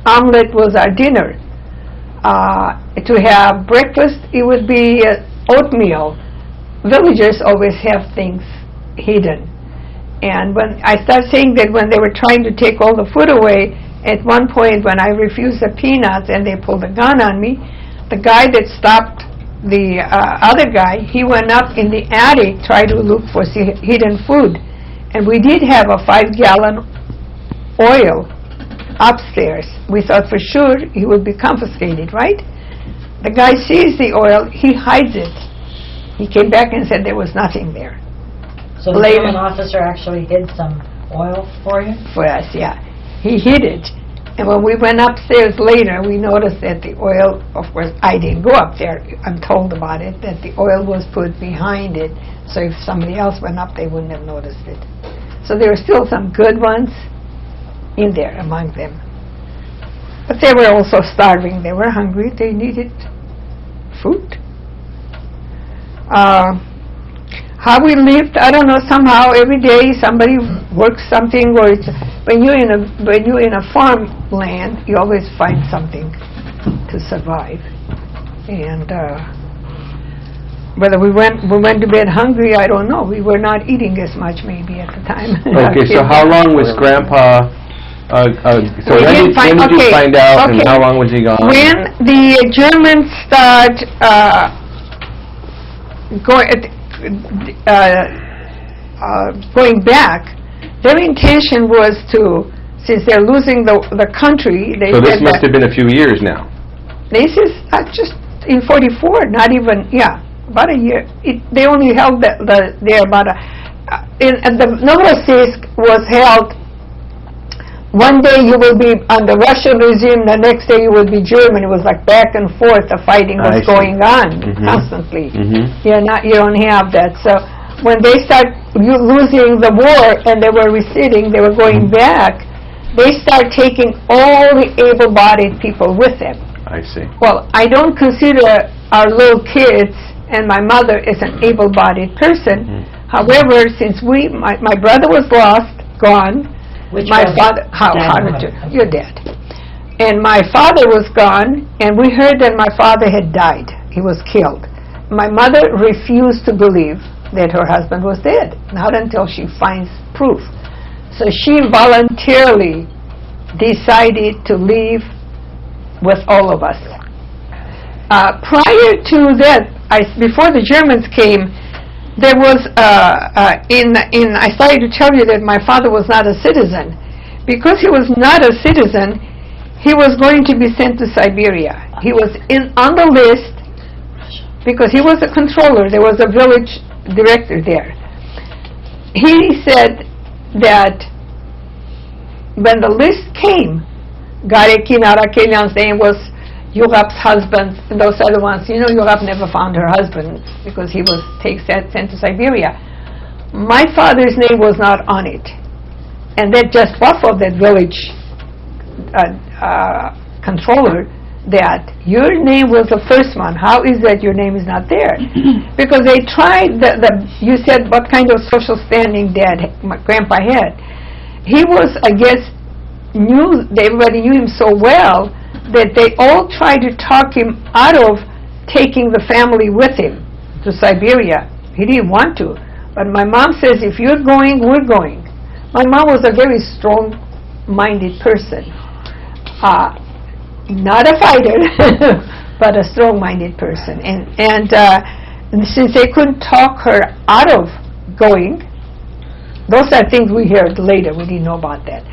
B: omelet was our dinner. To have breakfast, it would be oatmeal. Villagers always have things hidden. And when I start saying that when they were trying to take all the food away, at one point when I refused the peanuts and they pulled a gun on me, the guy that stopped the other guy, he went up in the attic, tried to look for hidden food. And we did have a 5-gallon oil upstairs. We thought for sure he would be confiscated, right? The guy sees the oil, he hides it. He came back and said there was nothing there.
D: So the
B: Later.
D: German officer actually hid some oil for you?
B: For us, yeah. He hid it. And when we went upstairs later, we noticed that the oil, of course, I didn't go up there. I'm told about it, that the oil was put behind it. So if somebody else went up, they wouldn't have noticed it. So there were still some good ones in there among them. But they were also starving. They were hungry. They needed food. How we lived, I don't know, somehow every day somebody works something, or it's, when you're in a farmland, you always find something to survive. And whether we went to bed hungry, I don't know. We were not eating as much maybe at the time.
A: Okay, so how long was Grandpa, so
B: We
A: when
B: didn't find-
A: did you
B: okay,
A: find out, and
B: okay.
A: how long was he gone?
B: When the Germans start going back, their intention was to, since they're losing the country, they
A: So this
B: said
A: must
B: that
A: have been a few years now.
B: this is just in 44, not even, about a year. They only held there about and the Novorossiysk was held. One day you will be under Russian regime, the next day you will be German. It was like back and forth, the fighting
A: I
B: was
A: see.
B: going on
A: Mhm.
B: constantly.
A: Mm-hmm.
B: You don't have that. So when they start losing the war and they were receding, they were going back, they start taking all the able-bodied people with them.
A: I see.
B: Well, I don't consider our little kids and my mother as an able-bodied person.
A: Mhm.
B: However, since my brother was lost, gone,
D: Which
B: my
D: was
B: father,
D: dad?
B: your dad. And my father was gone, and we heard that my father had died. He was killed. My mother refused to believe that her husband was dead, not until she finds proof. So she voluntarily decided to leave with all of us. Prior to that, before the Germans came, there was, I started to tell you that my father was not a citizen. Because he was not a citizen, he was going to be sent to Siberia. He was on the list because he was a controller. There was a village director there. He said that when the list came, Gare Kirakossian's name was Yorav's husband, and those other ones. Yorav never found her husband because he was sent to Siberia. My father's name was not on it. And that just baffled that village controller that your name was the first one. How is that your name is not there? Because they tried, you said what kind of social standing my grandpa had. He was, I guess, everybody knew him so well that they all tried to talk him out of taking the family with him to Siberia. He didn't want to. But my mom says, if you're going, we're going. My mom was a very strong-minded person. Not a fighter, but a strong-minded person. And since they couldn't talk her out of going, those are things we heard later. We didn't know about that.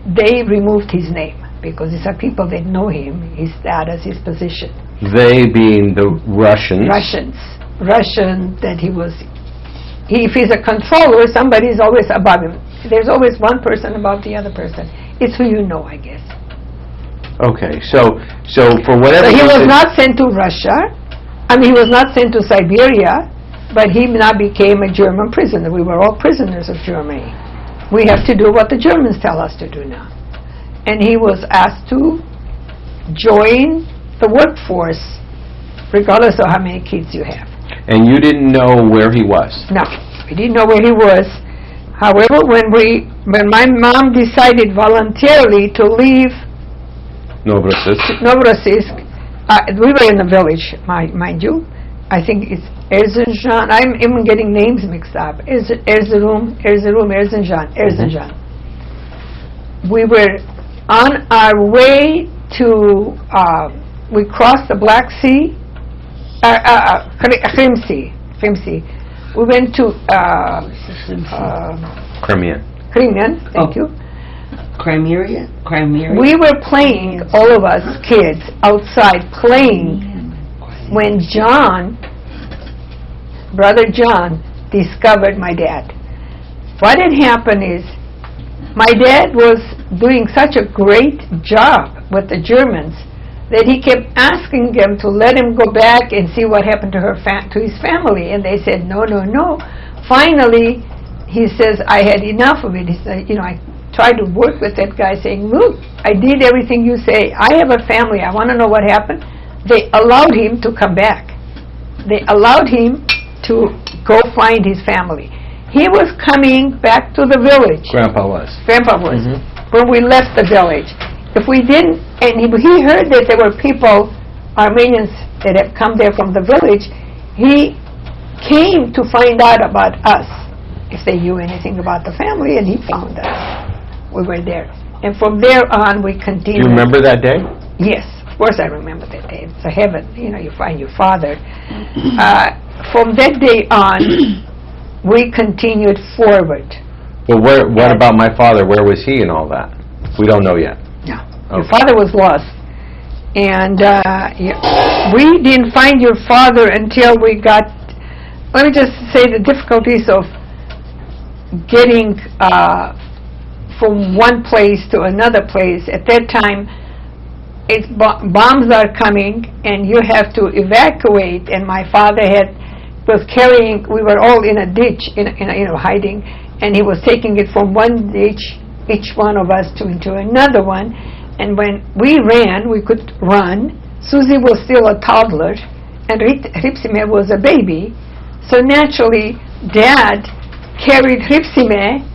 B: They removed his name because these are people that know him, his status, his position.
A: They being the Russians.
B: Russian, that he was. If he's a controller, somebody's always above him. There's always one person above the other person. It's who you know, I guess.
A: Okay, so for whatever
B: So he was
A: reason-
B: not sent to Russia. He was not sent to Siberia, but he now became a German prisoner. We were all prisoners of Germany. We have to do what the Germans tell us to do now. And he was asked to join the workforce, regardless of how many kids you have.
A: And you didn't know where he was?
B: No, we didn't know where he was. However, when my mom decided voluntarily to leave Novorossiysk, we were in the village, mind you. I think it's Erzincan. I'm even getting names mixed up. Erzurum, Erzincan. We were on our way to, we crossed the Black Sea, Krim Sea. We went to Crimean, thank you.
E: Crimea?
B: We were playing, all of us kids, outside playing when Brother John, discovered my dad. What had happened is, my dad was doing such a great job with the Germans that he kept asking them to let him go back and see what happened to his family. And they said, no. Finally, he says, I had enough of it. He said, I tried to work with that guy saying, look, I did everything you say. I have a family. I want to know what happened. They allowed him to come back. They allowed him to go find his family. He was coming back to the village.
A: Grandpa was.
B: When we left the village. If we didn't, and he heard that there were people, Armenians, that had come there from the village, he came to find out about us, if they knew anything about the family, and he found us. We were there. And from there on, we continued.
A: Do you remember that day?
B: Yes, of course I remember that day. It's a heaven, you find your father. From that day on, we continued forward.
A: Well, what about my father? Where was he and all that? We don't know yet.
B: No. Your father was lost. And we didn't find your father until we got, let me just say the difficulties of getting from one place to another place. At that time, bombs are coming and you have to evacuate, and my father was carrying, we were all in a ditch, hiding, and he was taking it from one ditch, each one of us, into another one. And when we ran, we could run. Susie was still a toddler, and Hripsime was a baby. So naturally, Dad carried Hripsime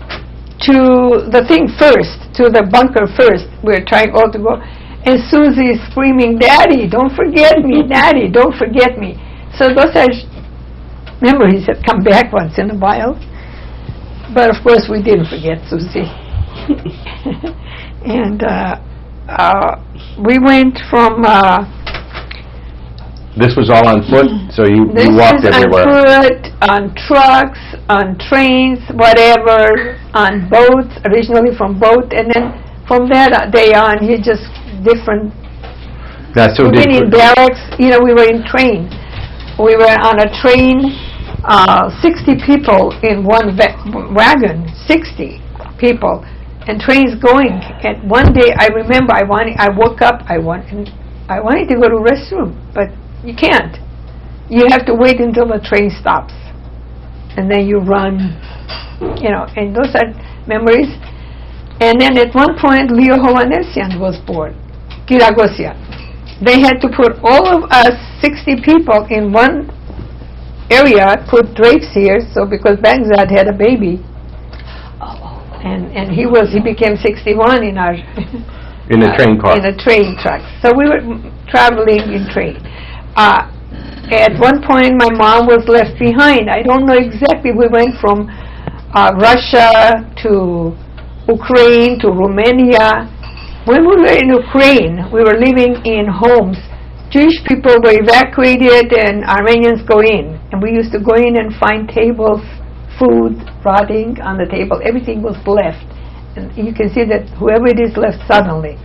B: to the thing first, to the bunker first. We're trying all to go. And Susie is screaming, "Daddy, don't forget me, Daddy, don't forget me." So those are memories that come back once in a while. But of course we didn't forget Susie. And we went from...
A: This was all on foot, so you walked everywhere.
B: On foot, on trucks, on trains, whatever, on boats, originally from boat, and then from that day on, you just different.
A: That's so
B: Even in
A: different.
B: barracks, we were in train. We were on a train, 60 people in one wagon, 60 people, and trains going. And one day, I remember, I woke up, I wanted to go to restroom, but you can't. You have to wait until the train stops, and then you run, and those are memories. And then at one point, Leo Hovanesian was born, Kirakossian. They had to put all of us, 60 people, in one area, put drapes here, so because Baghdad had a baby, and he became 61 in our
A: In a train car.
B: in a train truck. So we were traveling in train. At one point, my mom was left behind. I don't know exactly. We went from Russia to Ukraine to Romania. When we were in Ukraine, we were living in homes. Jewish people were evacuated and Armenians go in. And we used to go in and find tables, food rotting on the table. Everything was left. And you can see that whoever it is left suddenly.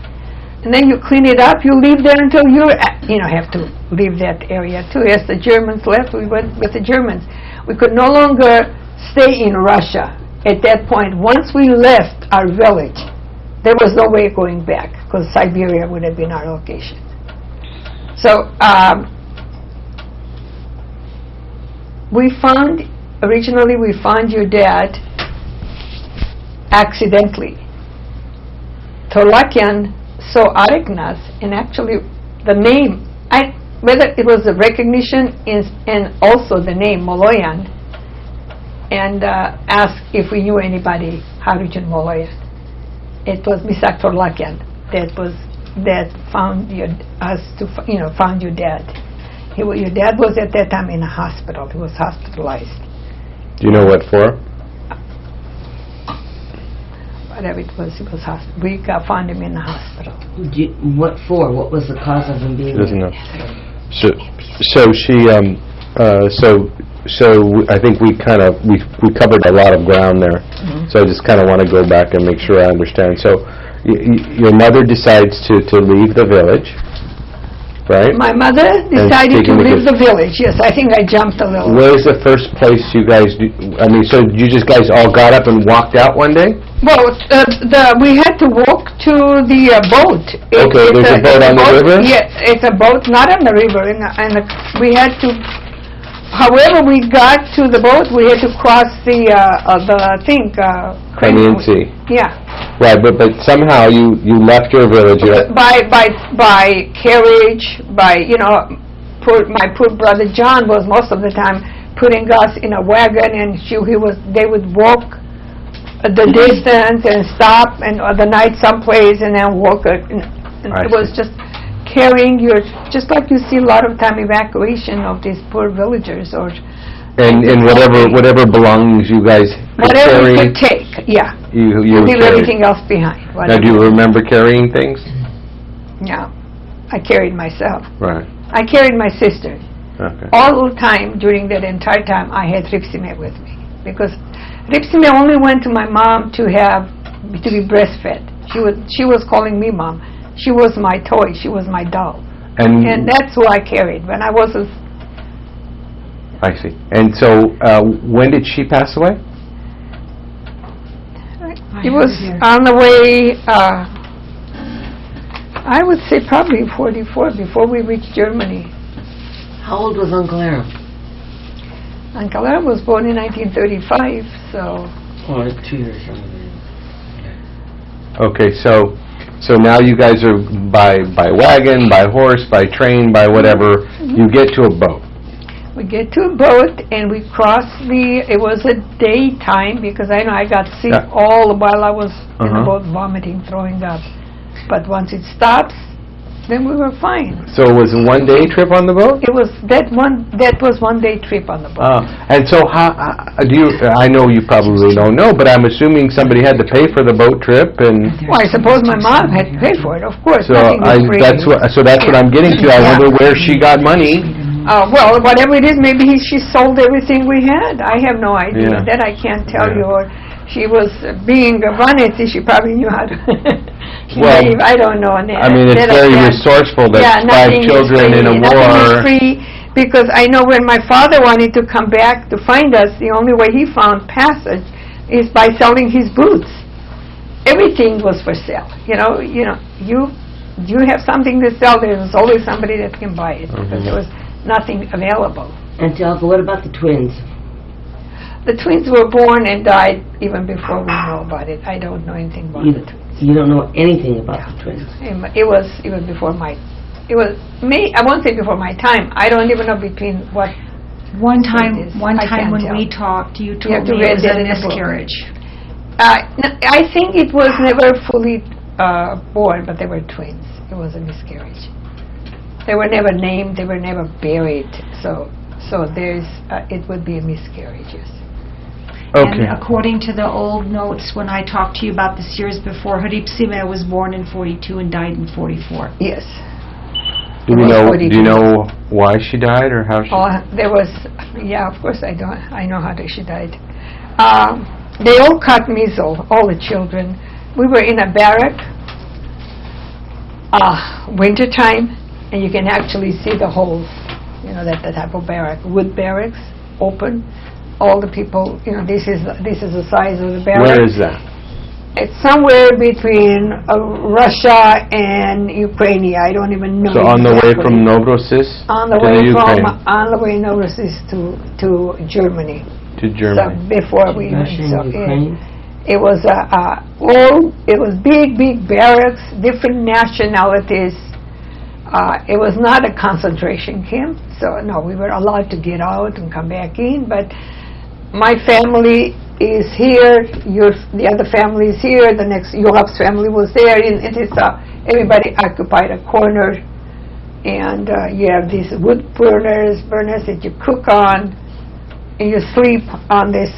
B: And then you clean it up, you leave there until you have to leave that area too. As the Germans left, we went with the Germans. We could no longer stay in Russia at that point. Once we left our village, there was no way of going back because Siberia would have been our location. So originally we found your dad accidentally. Torlakian saw Areknas, and actually the name, whether it was a recognition and also the name Moloyan, and asked if we knew anybody Harujin Moloyan. It was Misak Torlakian that found found your dad. Your dad was at that time in a hospital. He was hospitalized.
A: Do you know what for?
B: Whatever it was, he was we found him in the hospital.
E: What for? What was the cause of him being
A: Doesn't
E: there?
A: know. So she I think we covered a lot of ground there. Mm-hmm. So I just kind of want to go back and make sure I understand. So your mother decides to leave the village, right?
B: My mother decided to leave the village. Yes, I think I jumped a little.
A: Where's the first place you guys so you just guys all got up and walked out one day?
B: Well, we had to walk to the boat.
A: Okay, there's a boat on the river?
B: Yes, it's a boat, not on the river. We had to, however we got to the boat, we had to cross the
A: Crimean Sea.
B: Yeah.
A: Right, but somehow you left your village.
B: By carriage, my poor brother John was most of the time putting us in a wagon, and they would walk the distance and stop and the night someplace and then walk. It was just carrying just like you see a lot of time evacuation of these poor villagers
A: and whatever belongings you guys could
B: whatever
A: carry,
B: we could take. Yeah,
A: you
B: leave
A: carried.
B: everything else behind.
A: Now, do you remember carrying things?
B: Yeah, I carried myself.
A: Right.
B: I carried my sister.
A: Okay.
B: All the time during that entire time, I had Ripsime with me because Ripsime only went to my mom to be breastfed. She was calling me mom. She was my toy. She was my doll. And that's who I carried when I was
A: I see. And so, when did she pass away?
B: It was on the way, I would say probably 44, before we reached Germany.
E: How old was Uncle Aram?
B: Uncle Aram was born in 1935, so...
E: Oh, 2 years younger than him.
A: Okay, so now you guys are by wagon, by horse, by train, by whatever. Mm-hmm. You get to a boat.
B: We get to a boat and we cross it was a daytime because I know I got sick
A: Yeah.
B: all while I was in the
A: Uh-huh.
B: boat vomiting, throwing up. But once it stops, then we were fine.
A: So it was a one-day trip on the boat?
B: It was that was one day trip on the boat.
A: And so how do you? I know you probably don't know, but I'm assuming somebody had to pay for the boat trip, and
B: Well, I suppose my mom had to pay for it, of course.
A: so
B: nothing was free.
A: that's what I'm getting to. I
B: Yeah.
A: wonder where she got money.
B: Well, whatever it is, maybe she sold everything we had. I have no idea.
A: Yeah.
B: That I can't tell
A: Yeah.
B: you. Or she was being a runner, she probably knew how to.
A: Well,
B: I don't know.
A: I mean, it's very resourceful that
B: nothing
A: 5 children
B: is
A: in a
B: free. Nothing is
A: war.
B: free, because I know when my father wanted to come back to find us, the only way he found passage is by selling his boots. Everything was for sale. You have something to sell, there's always somebody that can buy it, because there was nothing available.
E: Auntie Olga, what about the twins?
B: The twins were born and died even before we know about it. I don't know anything about the twins.
E: You don't know anything about the twins.
B: It was even before I won't say before my time. I don't even know between what.
C: One
B: I
C: time
B: can't
C: when
B: tell.
C: we talked, you
B: have
C: told
B: to
C: me
B: read
C: it was
B: it
C: a
B: in the book.
C: miscarriage.
B: I think it was never fully born, but they were twins. It was a miscarriage. They were never named. They were never buried. So there's it would be a miscarriage. Yes.
A: Okay.
C: And according to the old notes, when I talked to you about this years before, Haripsime was born in 42 and died in 44.
B: Yes.
A: Do you know why she died or how she?
B: There was, of course I don't. I know how she died. They all caught measles, all the children. We were in a barrack, winter time, and you can actually see the holes. That type of barrack, wood barracks, open. All the people, this is the size of the barrack.
A: Where is that?
B: It's somewhere between Russia and Ukraine. I don't even know.
A: So on the way
B: exactly.
A: from Novorossiysk
B: On the
A: to
B: way
A: the
B: from
A: Ukraine,
B: Novorossiysk to Germany.
A: to Germany.
B: So before we went,
E: Russia and Ukraine?
B: it was it was big barracks, different nationalities. It was not a concentration camp, so no, we were allowed to get out and come back in. But my family is here. The other family is here. The next Yoav's family was there. It is everybody occupied a corner, and you have these wood burners that you cook on, and you sleep on this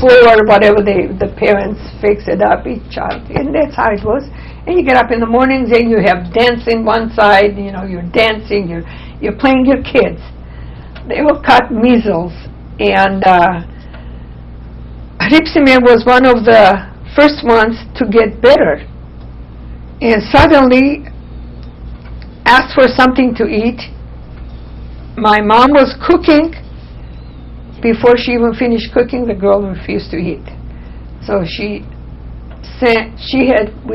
B: floor, whatever the parents fix it up, each child, and that's how it was. And you get up in the mornings and you have dancing one side, you're dancing, you're playing your kids. They all caught measles, and Ripsimir was one of the first ones to get better, and suddenly asked for something to eat. My mom was cooking. Before she even finished cooking, the girl refused to eat. So we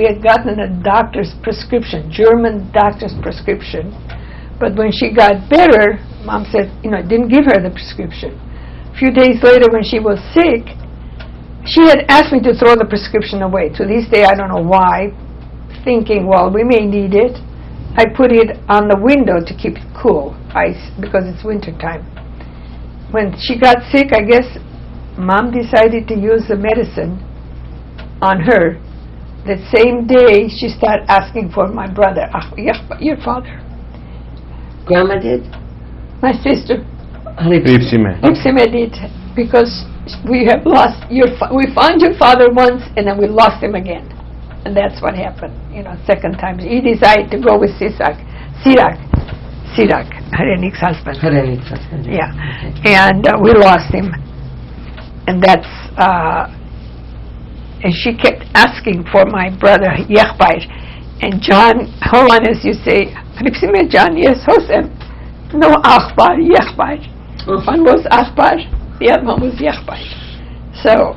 B: had gotten a doctor's prescription, German doctor's prescription. But when she got better, Mom said, didn't give her the prescription. A few days later, when she was sick, she had asked me to throw the prescription away. To this day, I don't know why, thinking, well, we may need it. I put it on the window to keep it cool, because it's winter time. When she got sick, I guess Mom decided to use the medicine on her. That same day, she started asking for my brother, your father.
E: Grandma did?
B: My sister.
A: Ripsimir.
B: Ripsimir did, because we have lost we found your father once, and then we lost him again. And that's what happened, second time. He decided to go with Sirak, Harenik's husband.
E: Harenik's husband.
B: Yeah,
E: Okay.
B: and we lost him, and that's and she kept asking for my brother Yachbair, and John, hold on, as you say, Ripsimir John, yes, Hosem, no Achbar, Yachbair. One was Achbar, the other one was Yachbair. So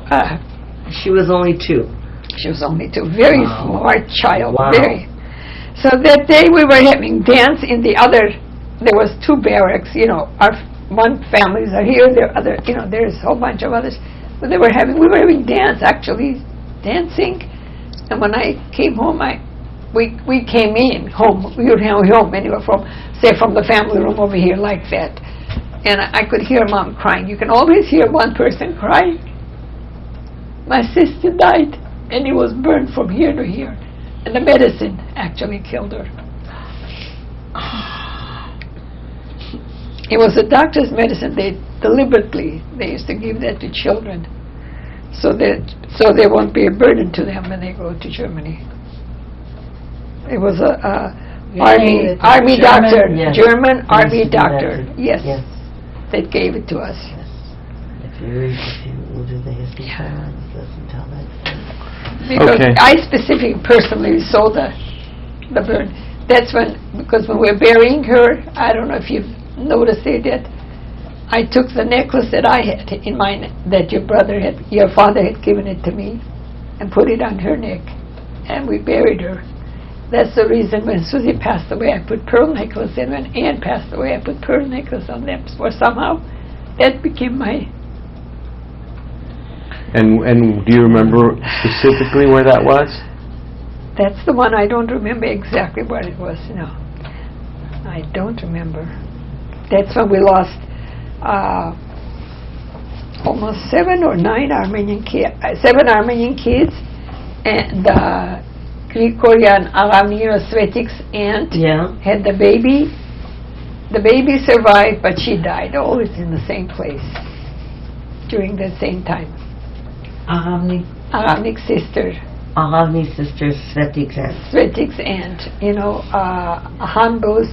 E: She was only 2.
B: she was only 2, very smart child,
E: Wow.
B: very. So that day we were having dance in the other. There was 2 barracks, our one families are here, there other, there's a whole bunch of others. But we were having dance, actually dancing. And when I came home,
F: we came in home, we were home anyway, from the family room over here like that. And I could hear Mom crying. You can always hear one person crying. My sister died, and it was burned from here to here. And the medicine actually killed her. It was a doctor's medicine. They used to give that to children, so they won't be a burden to them when they go to Germany. It was a army doctor,
E: yes.
F: German army
E: Used to do that
F: doctor.
E: too.
F: Yes,
E: Yes.
F: that gave it to us.
E: Yes. If you do the history channel, it doesn't tell that story.
F: Because
A: Okay.
F: I specifically, personally saw the burn. That's because when we're burying her, I don't know if you've noticed it yet, I took the necklace that I had in mine, that your father had given it to me, and put it on her neck, and we buried her. That's the reason when Susie passed away, I put pearl necklace, and when Ann passed away, I put pearl necklace on them. For somehow, that became my...
A: And do you remember specifically where that was?
F: That's the one. I don't remember exactly what it was, no. I don't remember. That's when we lost almost 7 or 9 Armenian kids, 7 Armenian kids, and Grigorian Aramino Svetik's aunt had the baby. The baby survived, but she died. Always in the same place during the same time. Aramnik sister.
E: Ahavni's sister, Svetik's aunt.
F: Svetik's aunt. Hanbo's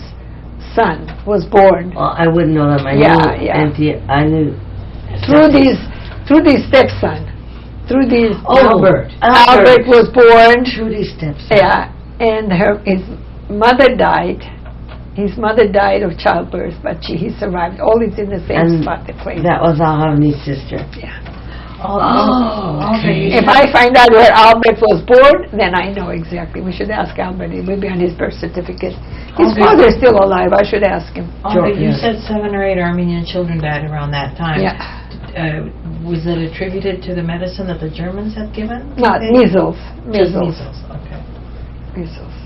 F: son was born.
E: Well, I wouldn't know them. I knew Auntie. I knew
F: through these stepson. Through these
E: Albert
F: was born.
E: Trudy's stepson.
F: Yeah, and his mother died. His mother died of childbirth, but he survived. All is in the same spot. The place.
E: That was Ahavni's sister.
F: Yeah.
E: Okay.
F: If I find out where Albert was born, then I know exactly. We should ask Albert. It will be on his birth certificate. His father's still alive. I should ask him.
D: You said 7 or 8 Armenian children died around that time.
F: Yeah.
D: Was it attributed to the medicine that the Germans had given?
F: Not measles.
D: Just measles. Okay.
F: Measles.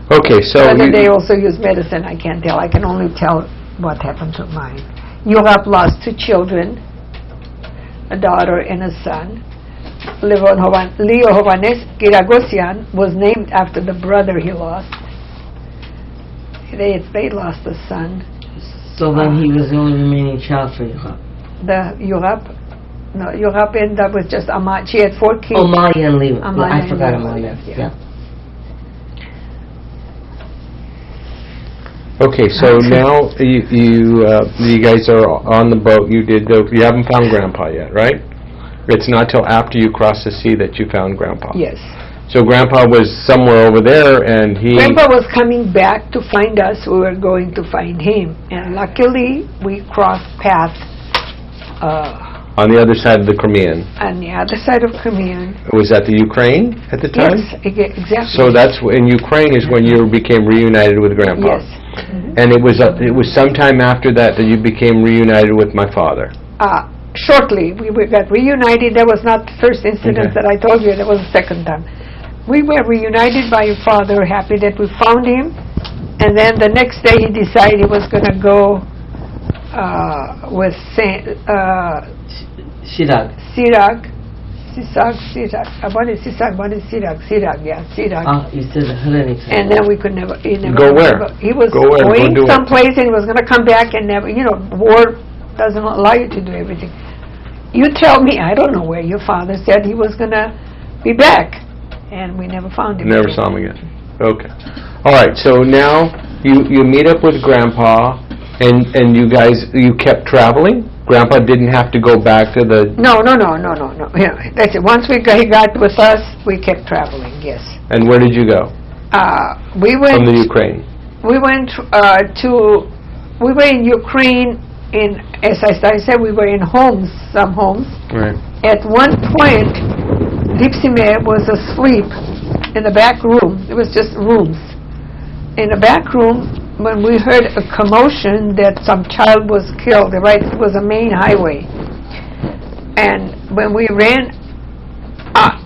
A: Okay, so
F: Whether they also use medicine, I can't tell. I can only tell what happened to mine. Yoav lost 2 children, a daughter and a son. Leo Hovanes Kirakossian was named after the brother he lost. They lost a son.
E: So then he was the only remaining child for Yoav.
F: Yoav ended up with just Amaya. She had 4 kids.
E: Amaya and Leo.
F: Amaya
E: I forgot
F: and Leo,
E: Amaya.
F: yeah.
A: okay, so now you guys are on the boat. You haven't found Grandpa yet, right? It's not till after you cross the sea that you found Grandpa.
F: Yes.
A: So Grandpa was somewhere over there, and
F: Grandpa was coming back to find us. We were going to find him, and luckily we crossed paths.
A: On the other side of the Crimean.
F: On the other side of Crimean.
A: Was that the Ukraine at the time?
F: Yes, exactly.
A: So that's in Ukraine is when you became reunited with Grandpa.
F: Yes. Mm-hmm.
A: And it was sometime after that you became reunited with my father.
F: Shortly, we got reunited. That was not the first incident that I told you. That was the second time. We were reunited by your father, happy that we found him. And then the next day he decided he was going to go with
E: Sirag.
F: One is Sirag, yeah, Sirag.
E: You said Hellenic.
F: And then we could never, he never...
A: Go where?
F: He was
A: Go where?
F: going
A: Go do
F: someplace and he was going to come back and never, war doesn't allow you to do everything. You tell me, I don't know where your father said he was going to be back. And we never found him.
A: Never saw him again. Okay. All right, so now you meet up with Grandpa, and you kept traveling? Grandpa didn't have to go back to the...
F: No. Yeah, that's it. Once he got with us, we kept traveling, yes.
A: And where did you go?
F: We went...
A: From the Ukraine?
F: We went we were in Ukraine, as I said, we were in some homes.
A: Right.
F: At one point, Lipsime was asleep in the back room. It was just rooms. In the back room, when we heard a commotion that some child was killed, right? It was a main highway. And when we ran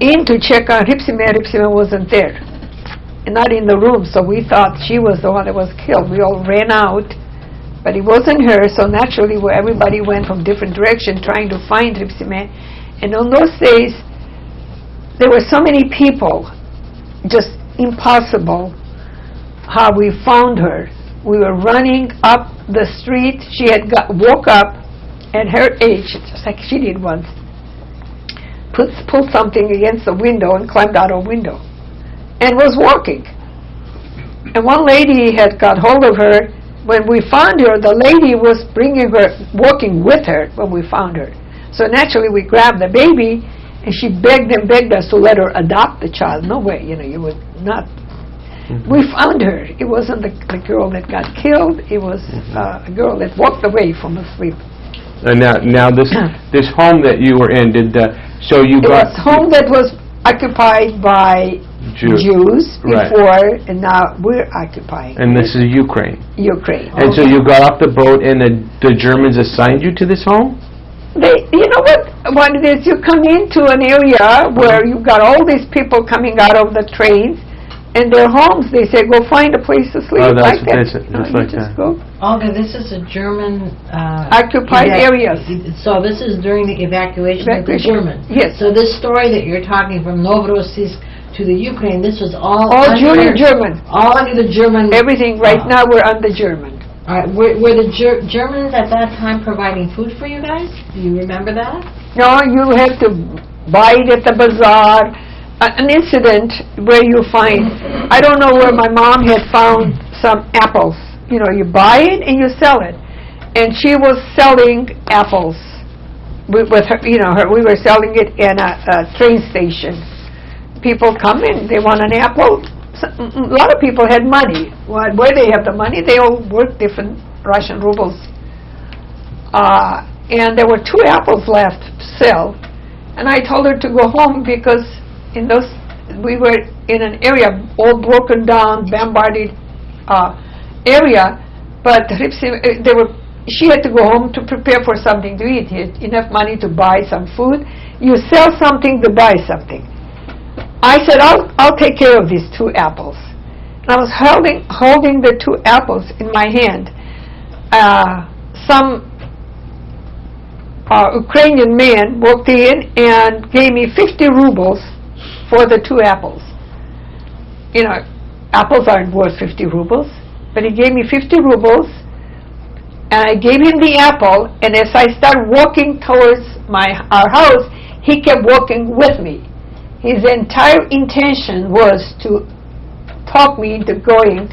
F: in to check on Ripsime wasn't there. not in the room, so we thought she was the one that was killed. We all ran out, but it wasn't her, so naturally everybody went from different direction trying to find Ripsime. And on those days, there were so many people, just impossible how we found her. We were running up the street. She had woke up at her age, just like she did once, pulled something against the window and climbed out a window and was walking. And one lady had got hold of her. When we found her, the lady was walking with her when we found her. So naturally we grabbed the baby, and she begged us to let her adopt the child. No way, you would not. We found her. It wasn't the girl that got killed. It was a girl that walked away from asleep.
A: And now this home that you were in, it was
F: a home that was occupied by Jews before, and now we're occupying.
A: And this is Ukraine.
F: Ukraine.
A: And so you got off the boat, and the Germans assigned you to this home?
F: You know what it is? You come into an area where you've got all these people coming out of the trains, and their homes, they say, go find a place to sleep.
A: Oh, that's
F: like that.
A: Just like that.
F: Go.
D: Olga, this is a German...
F: occupied areas.
D: So this is during the evacuation of the Germans.
F: Yes.
D: So this story that you're talking from Novorossiysk to the Ukraine, this was all
F: during German.
D: All under the German...
F: Everything right now we're under German.
D: All right. Were the Germans at that time providing food for you guys? Do you remember that? No,
F: you have to buy it at the bazaar. An incident where you find, I don't know where my mom had found some apples. You buy it and you sell it. And she was selling apples with her, we were selling it in a train station. People come in, they want an apple. A lot of people had money. Where they have the money, they all work different Russian rubles. And there were 2 apples left to sell. And I told her to go home because we were in an area all broken down, bombarded area, but she had to go home to prepare for something to eat. He had enough money to buy some food. You sell something to buy something. I said, I'll take care of these 2 apples. And I was holding the 2 apples in my hand. Some Ukrainian man walked in and gave me 50 rubles for the 2 apples. Apples aren't worth 50 rubles, but he gave me 50 rubles, and I gave him the apple, and as I started walking towards our house, he kept walking with me. His entire intention was to talk me into going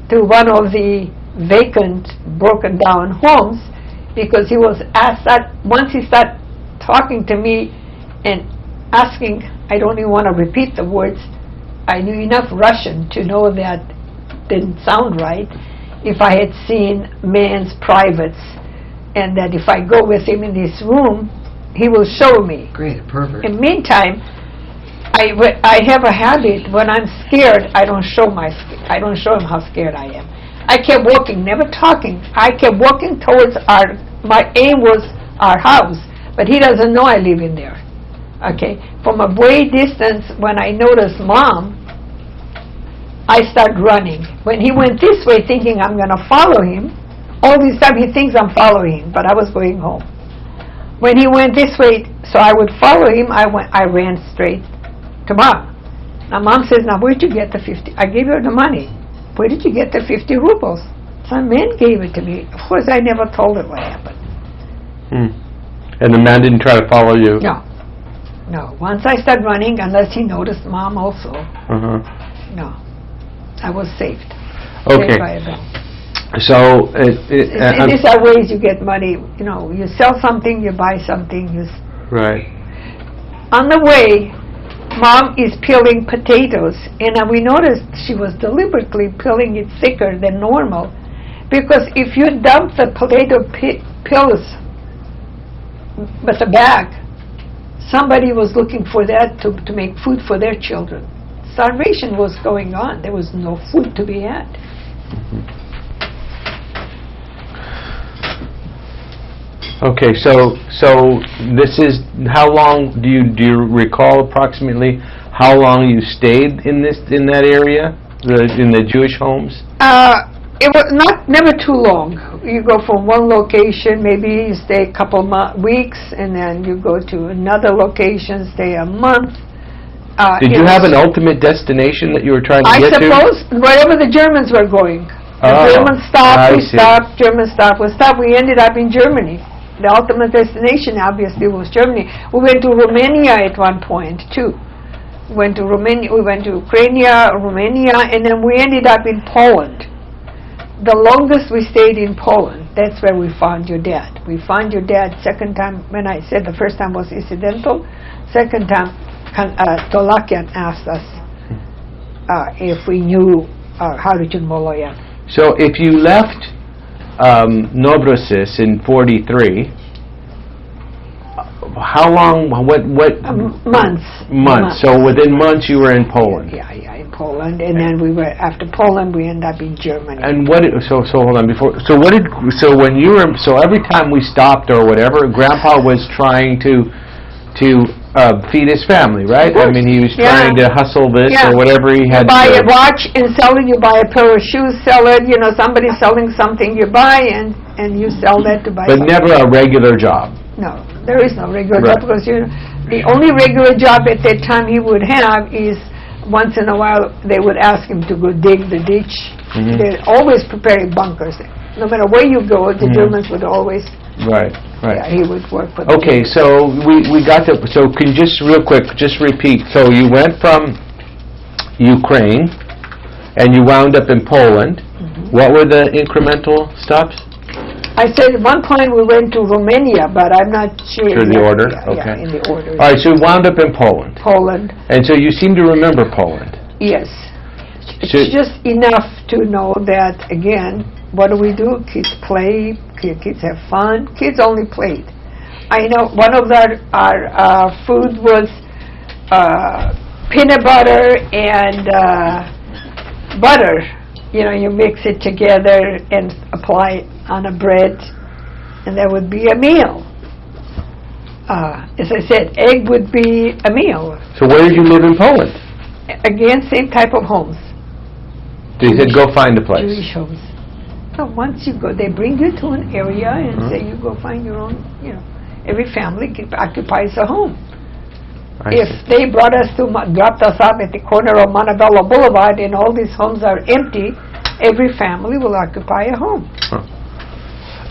F: to one of the vacant, broken down homes, because he was asked that once he started talking to me and asking, I don't even want to repeat the words, I knew enough Russian to know that didn't sound right, if I had seen man's privates, and that if I go with him in this room, he will show me.
G: Great, perfect.
F: In the meantime, I have a habit, when I'm scared, I don't show him how scared I am. I kept walking, never talking. I kept walking towards my aim was our house, but he doesn't know I live in there. Okay, from a way distance, when I noticed Mom, I start running. When he went this way thinking I'm going to follow him, all this time he thinks I'm following him, but I was going home. When he went this way, so I would follow him, I ran straight to Mom. Now Mom says, now where'd you get the 50? I gave her the money. Where did you get the 50 rubles? Some man gave it to me. Of course, I never told her what happened.
A: And the man didn't try to follow you?
F: No. Once I started running, unless he noticed Mom also. No. I was saved.
A: Okay.
F: Saved by a bell.
A: So,
F: these are ways you get money. You sell something, you buy something.
A: Right.
F: On the way, Mom is peeling potatoes, and we noticed she was deliberately peeling it thicker than normal, because if you dump the potato peels with a bag, somebody was looking for that to make food for their children. Starvation was going on. There was no food to be had.
A: Okay, so this is how long do you recall approximately how long you stayed in that area? in the Jewish homes?
F: It was never too long. You go from one location, maybe you stay a couple weeks, and then you go to another location, stay a month.
A: Did you have an ultimate destination that you were trying to get to?
F: I suppose wherever the Germans were going. The Germans stopped, we stopped, Germans stopped, we stopped. We ended up in Germany. The ultimate destination obviously was Germany. We went to Romania at one point too. We went to Ukraine, Romania, and then we ended up in Poland. The longest we stayed in Poland. That's where we found your dad. We found your dad second time. When I said the first time was incidental, second time Tolakian asked us if we knew Haruchun Moloyan.
A: So if you left Novrosis in 43, how long, what? Months. So within months you were in Poland.
F: Yeah, in Poland. And then after Poland we ended up in Germany.
A: And so hold on, so every time we stopped or whatever, Grandpa was trying to feed his family, right? I mean, he was trying to hustle this or whatever he had to do.
F: You buy a watch and sell it, you buy a pair of shoes, sell it, somebody's selling something, you buy and you sell that to buy
A: But
F: something.
A: never a regular job.
F: No, there is no regular job because the only regular job at that time he would have is once in a while they would ask him to go dig the ditch. Mm-hmm. They're always preparing bunkers. No matter where you go, the Germans would always...
A: Right.
F: Yeah, he would work for the
A: Okay,
F: Germans.
A: so we got to... So can you just real quick, just repeat. So you went from Ukraine and you wound up in Poland. Mm-hmm. What were the incremental stops?
F: I said at one point we went to Romania, but I'm not sure.
A: Through the order?
F: Yeah, in the order.
A: All right, so you wound up in Poland.
F: Poland.
A: And so you seem to remember Poland.
F: Yes. It's just enough to know that, again, what do? Kids play, kids have fun. Kids only played. I know one of our food was peanut butter and butter. You mix it together and apply it on a bread, and that would be a meal. As I said, egg would be a meal.
A: So where did you live in Poland?
F: Again, same type of homes.
A: They said go find a place.
F: Jewish homes. So once you go, they bring you to an area and say you go find your own, every family occupies a home. If they dropped us off at the corner of Montebello Boulevard and all these homes are empty, every family will occupy a home.
A: Huh.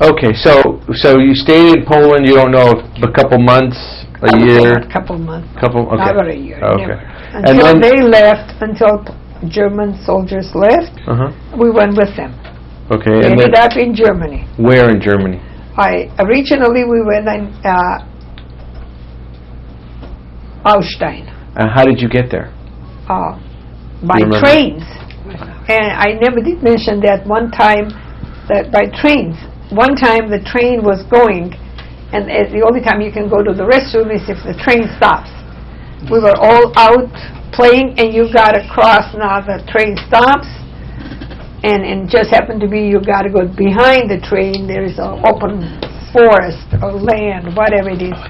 A: Okay, so you stayed in Poland, you don't know, a couple months, a year?
F: A couple months.
A: Okay.
F: Never a year,
A: okay.
F: never. Until they left, until German soldiers left, we went with them.
A: Okay.
F: We ended up in Germany.
A: Where in Germany?
F: Originally we went in Austein.
A: How did you get there?
F: By trains. And I never did mention that one time, that by trains. One time the train was going, and the only time you can go to the restroom is if the train stops. We were all out playing, and you got to cross. Now the train stops, and just happened to be you got to go behind the train. There is an open forest or land, whatever it is.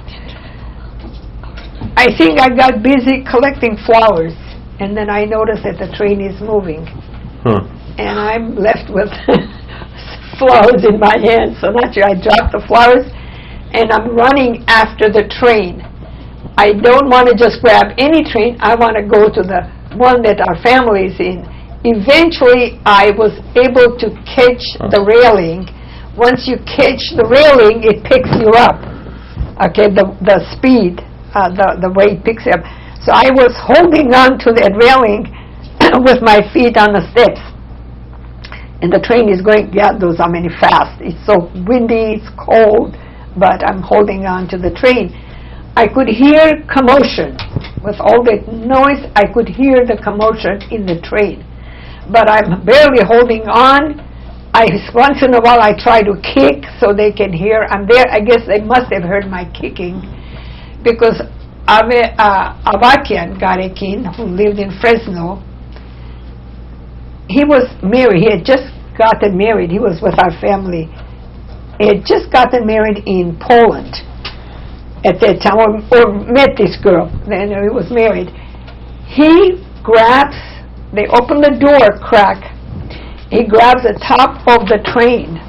F: I think I got busy collecting flowers, and then I noticed that the train is moving. And I'm left with flowers in my hands. So naturally I dropped the flowers, and I'm running after the train. I don't want to just grab any train. I want to go to the one that our family is in. Eventually I was able to catch the railing. Once you catch the railing, it picks you up. Okay, the speed, the way it picks you up. So I was holding on to that railing with my feet on the steps. And the train is going, those are many fast. It's so windy, it's cold, but I'm holding on to the train. I could hear commotion. With all that noise, I could hear the commotion in the train. But I'm barely holding on. Once in a while I try to kick so they can hear. I'm there. I guess they must have heard my kicking, because Avakian Garekin, who lived in Fresno, he was married. He had just gotten married. He was with our family. He had just gotten married in Poland at that time, or met this girl. Then he was married. He grabs They open the door crack. He grabs the top of the train,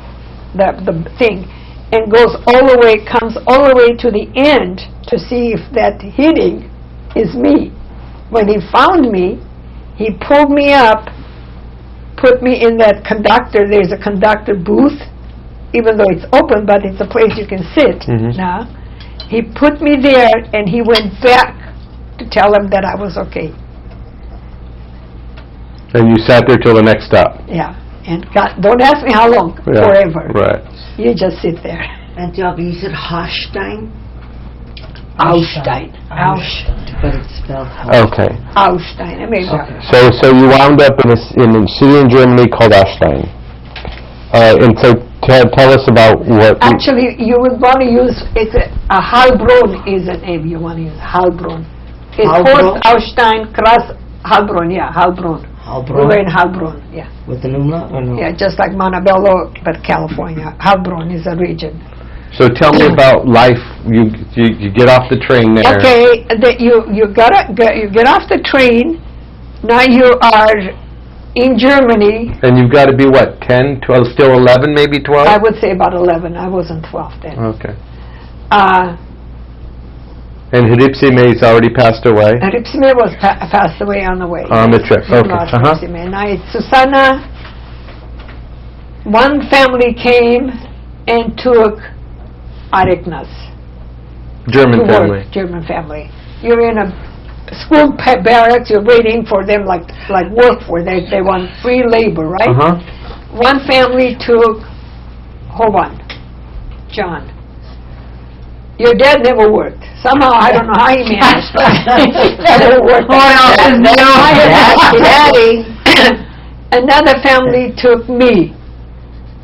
F: the thing, and goes all the way, comes all the way to the end to see if that hitting is me. When he found me, he pulled me up, put me in that conductor. There's a conductor booth, even though it's open, but it's a place you can sit now. He put me there, and he went back to tell him that I was okay.
A: And you sat there till the next stop?
F: Yeah. And God, don't ask me how long.
A: Yeah.
F: Forever.
A: Right.
F: You just sit there.
E: Auntie Olga, you said Hochstein?
F: Ausstein.
E: But it's spelled
A: Okay.
F: Ausstein. I mean,
A: So you wound up in a city in Germany called Aschstein. And so tell us about what...
F: actually, you would want to use, it's a Heilbronn is a name you want to use. Heilbronn. It's
E: Heilbronn?
F: Horst Ausstein, Krass, Heilbronn, yeah, Heilbronn. We were in Heilbronn, yeah.
E: With an umlaut or no?
F: Yeah, just like Montebello, but California. Heilbronn is a region.
A: So tell me about life. You get off the train there.
F: Okay, you get off the train. Now you are in Germany.
A: And you've got to be what, 10, 12, still 11, maybe 12?
F: I would say about 11. I wasn't 12 then.
A: Okay.
F: And
A: Hidipsime's already passed away?
F: Ripsime was passed away on the way.
A: On the trip,
F: We
A: okay.
F: lost Ripsime. And Susanna, one family came and took Areknas.
A: German
F: to
A: family.
F: work, German family. You're in a school barracks, you're waiting for them like work for, they want free labor, right? One family took, hold on, John. Your dad never worked. Somehow, I don't know how he managed, but he never worked. Daddy. Another family took me.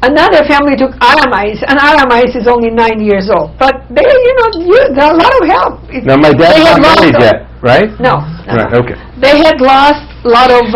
F: Another family took Aramais, and Aramais is only 9 years old. But they, there's a lot of help.
A: Now, my dad's not married yet, right?
F: No.
A: Right, okay.
F: They had lost a lot of,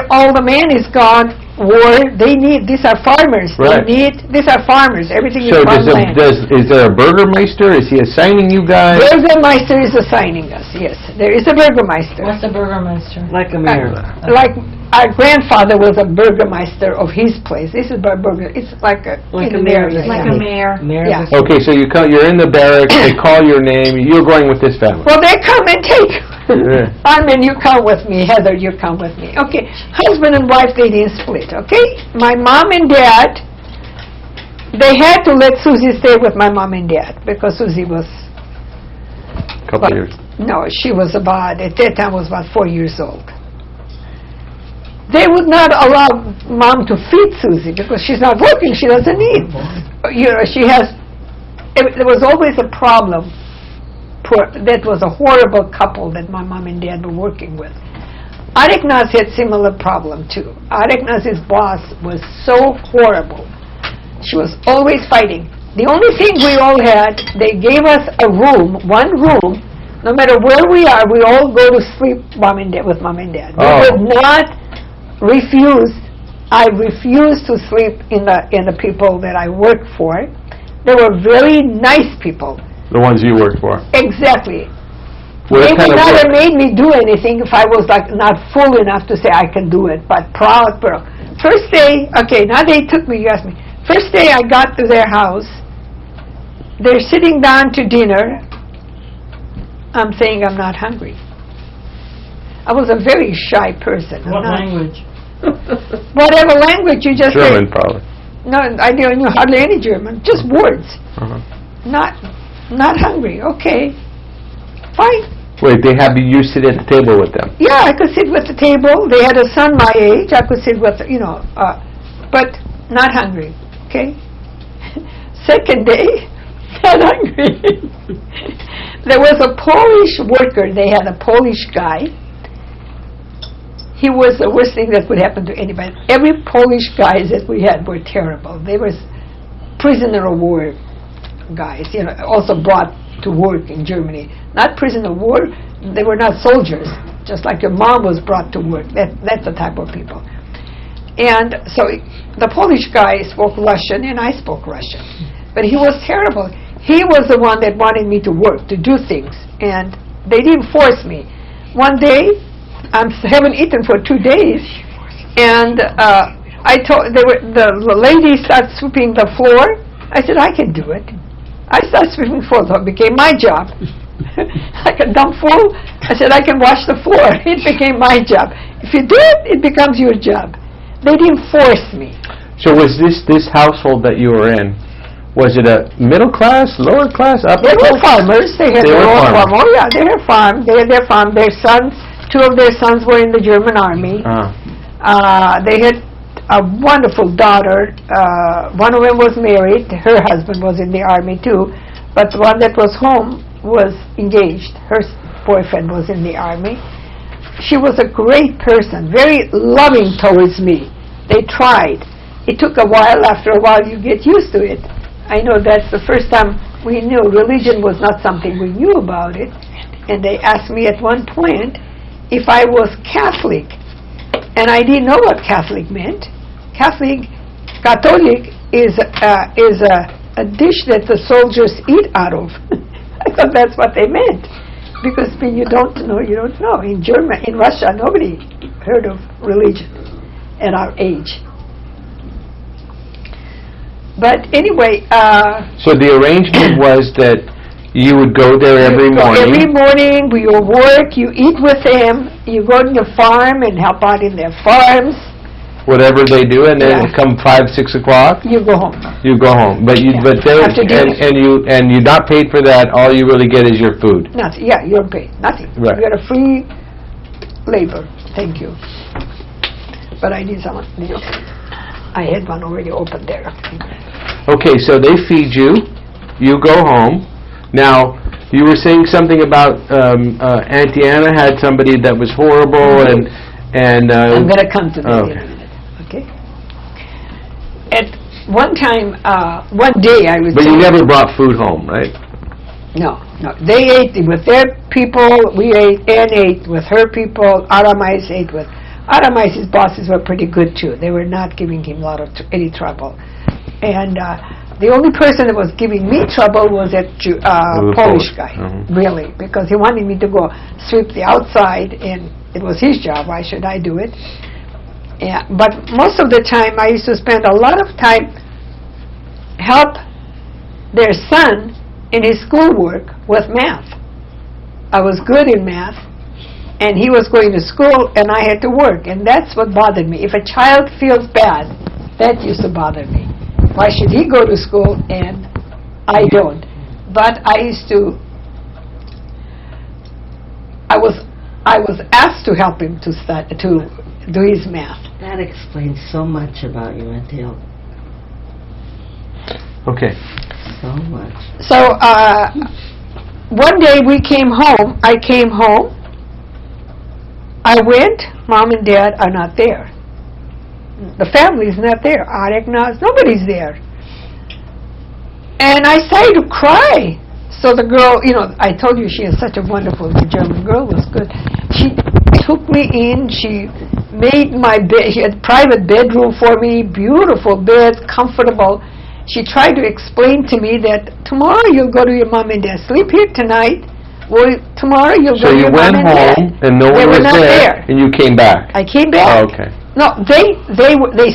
F: all the man is gone, war, they need, these are farmers.
A: Right.
F: These are farmers, everything is
A: So
F: farmland.
A: is there a Burgermeister? Is he assigning you guys?
F: Burgermeister is assigning us, yes. There is a Burgermeister.
C: What's a Burgermeister?
E: Like a mayor.
F: Like our grandfather was a Burgermeister of his place. This is Burger. It's like a
E: mayor.
C: Like a mayor.
F: Yeah.
A: Okay, so you're in the barracks, they call your name, you're going with this family.
F: Well, they come and take you.
A: Yeah.
F: Armin, you come with me. Heather, you come with me. Okay. Husband and wife, they didn't split, okay? My mom and dad, they had to let Susie stay with my mom and dad because Susie was...
A: Couple of years.
F: No, she was at that time was about 4 years old. They would not allow mom to feed Susie because she's not working. She doesn't eat. There was always a problem. That was a horrible couple that my mom and dad were working with. Areknas had similar problem too. Areknas' boss was so horrible. She was always fighting. The only thing we all had, they gave us a room, one room. No matter where we are, we all go to sleep with mom and dad. We would not refuse. I refused to sleep in the people that I worked for. They were very nice people.
A: The ones you worked for.
F: Exactly.
A: What
F: They
A: kind
F: would
A: of
F: not
A: work?
F: have made me do anything if I was not full enough to say I can do it, but proud girl. First day, okay, now they took me, you asked me. First day I got to their house, they're sitting down to dinner. I'm saying I'm not hungry. I was a very shy person.
C: What language?
F: Whatever language you just
A: German,
F: say.
A: probably.
F: No, I knew hardly any German, just words. Not hungry. Okay, fine.
A: Wait, they have you sit at the table with them?
F: Yeah, I could sit with the table. They had a son my age. I could sit with, but not hungry. Okay. Second day, not hungry. There was a Polish worker. They had a Polish guy. He was the worst thing that could happen to anybody. Every Polish guys that we had were terrible. They were prisoner of war guys, also brought to work in Germany. Not prisoner of war, they were not soldiers, just like your mom was brought to work. That's the type of people. And so the Polish guy spoke Russian and I spoke Russian. But he was terrible. He was the one that wanted me to work, to do things. And they didn't force me. One day, haven't eaten for 2 days, and I told the lady started sweeping the floor. I said, I can do it. I started sweeping the floor. So it became my job. Like a dumb fool, I said, I can wash the floor. It became my job. If you do it, it becomes your job. They didn't force me.
A: So was this household that you were in, was it a middle class, lower class, upper
F: They were
A: class?
F: farmers. They had
A: They
F: their
A: were
F: own
A: farmers.
F: farm. Oh yeah, they had farm. They had their farm. Their sons, 2 of their sons were in the German army. They had a wonderful daughter. One of them was married. Her husband was in the army too, but the one that was home was engaged. Her boyfriend was in the army. She was a great person, very loving towards me. They tried. It took a while. After a while, you get used to it. I know that's the first time we knew religion was not something we knew about it. And they asked me at one point if I was Catholic. And I didn't know what Catholic meant. Catholic is a dish that the soldiers eat out of. I thought that's what they meant. Because when you don't know, you don't know. In Russia, nobody heard of religion at our age. But anyway...
A: So the arrangement was that you would go there every morning?
F: Every morning, we will work, you eat with them, you go to the farm and help out in their farms.
A: Whatever they do, and then come 5, 6 o'clock,
F: You go home.
A: you go home. But you, but they,
F: After dinner.
A: and you're not paid for that. All you really get is your food.
F: Nothing. Yeah, you're paid. Nothing.
A: Right.
F: You got a free labor. Thank you. But I need someone. I had one already open there.
A: Okay, so they feed you. You go home. Now, you were saying something about Auntie Anna had somebody that was horrible, and
F: I'm going to come to that
A: okay.
F: in a minute. Okay. At one time, one day I was.
A: But you never brought food home, right?
F: No. They ate with their people. We ate with her people. Aramais ate with. Aramais' bosses were pretty good too. They were not giving him a lot of any trouble. And the only person that was giving me trouble was that Polish guy, really, because he wanted me to go sweep the outside, and it was his job. Why should I do it? Yeah, but most of the time I used to spend a lot of time help their son in his schoolwork with math. I was good in math, and he was going to school, and I had to work, and that's what bothered me. If a child feels bad, that used to bother me. Why should he go to school and I don't? But I was asked to help him to do his math.
E: That explains so much about you, Auntie Olga.
A: Okay.
E: So much.
F: So one day I came home, I went, Mom and Dad are not there. The family's not there. Areknas, nobody's there. And I started to cry. So the girl, I told you she is such a wonderful, the German girl was good. She took me in, she made my bed, she had a private bedroom for me, beautiful bed, comfortable. She tried to explain to me that tomorrow you'll go to your mom and dad. Sleep here tonight. Tomorrow you'll go to your mom and dad.
A: So you went home and no one was there, and you came back.
F: I came back.
A: Oh, okay.
F: No, they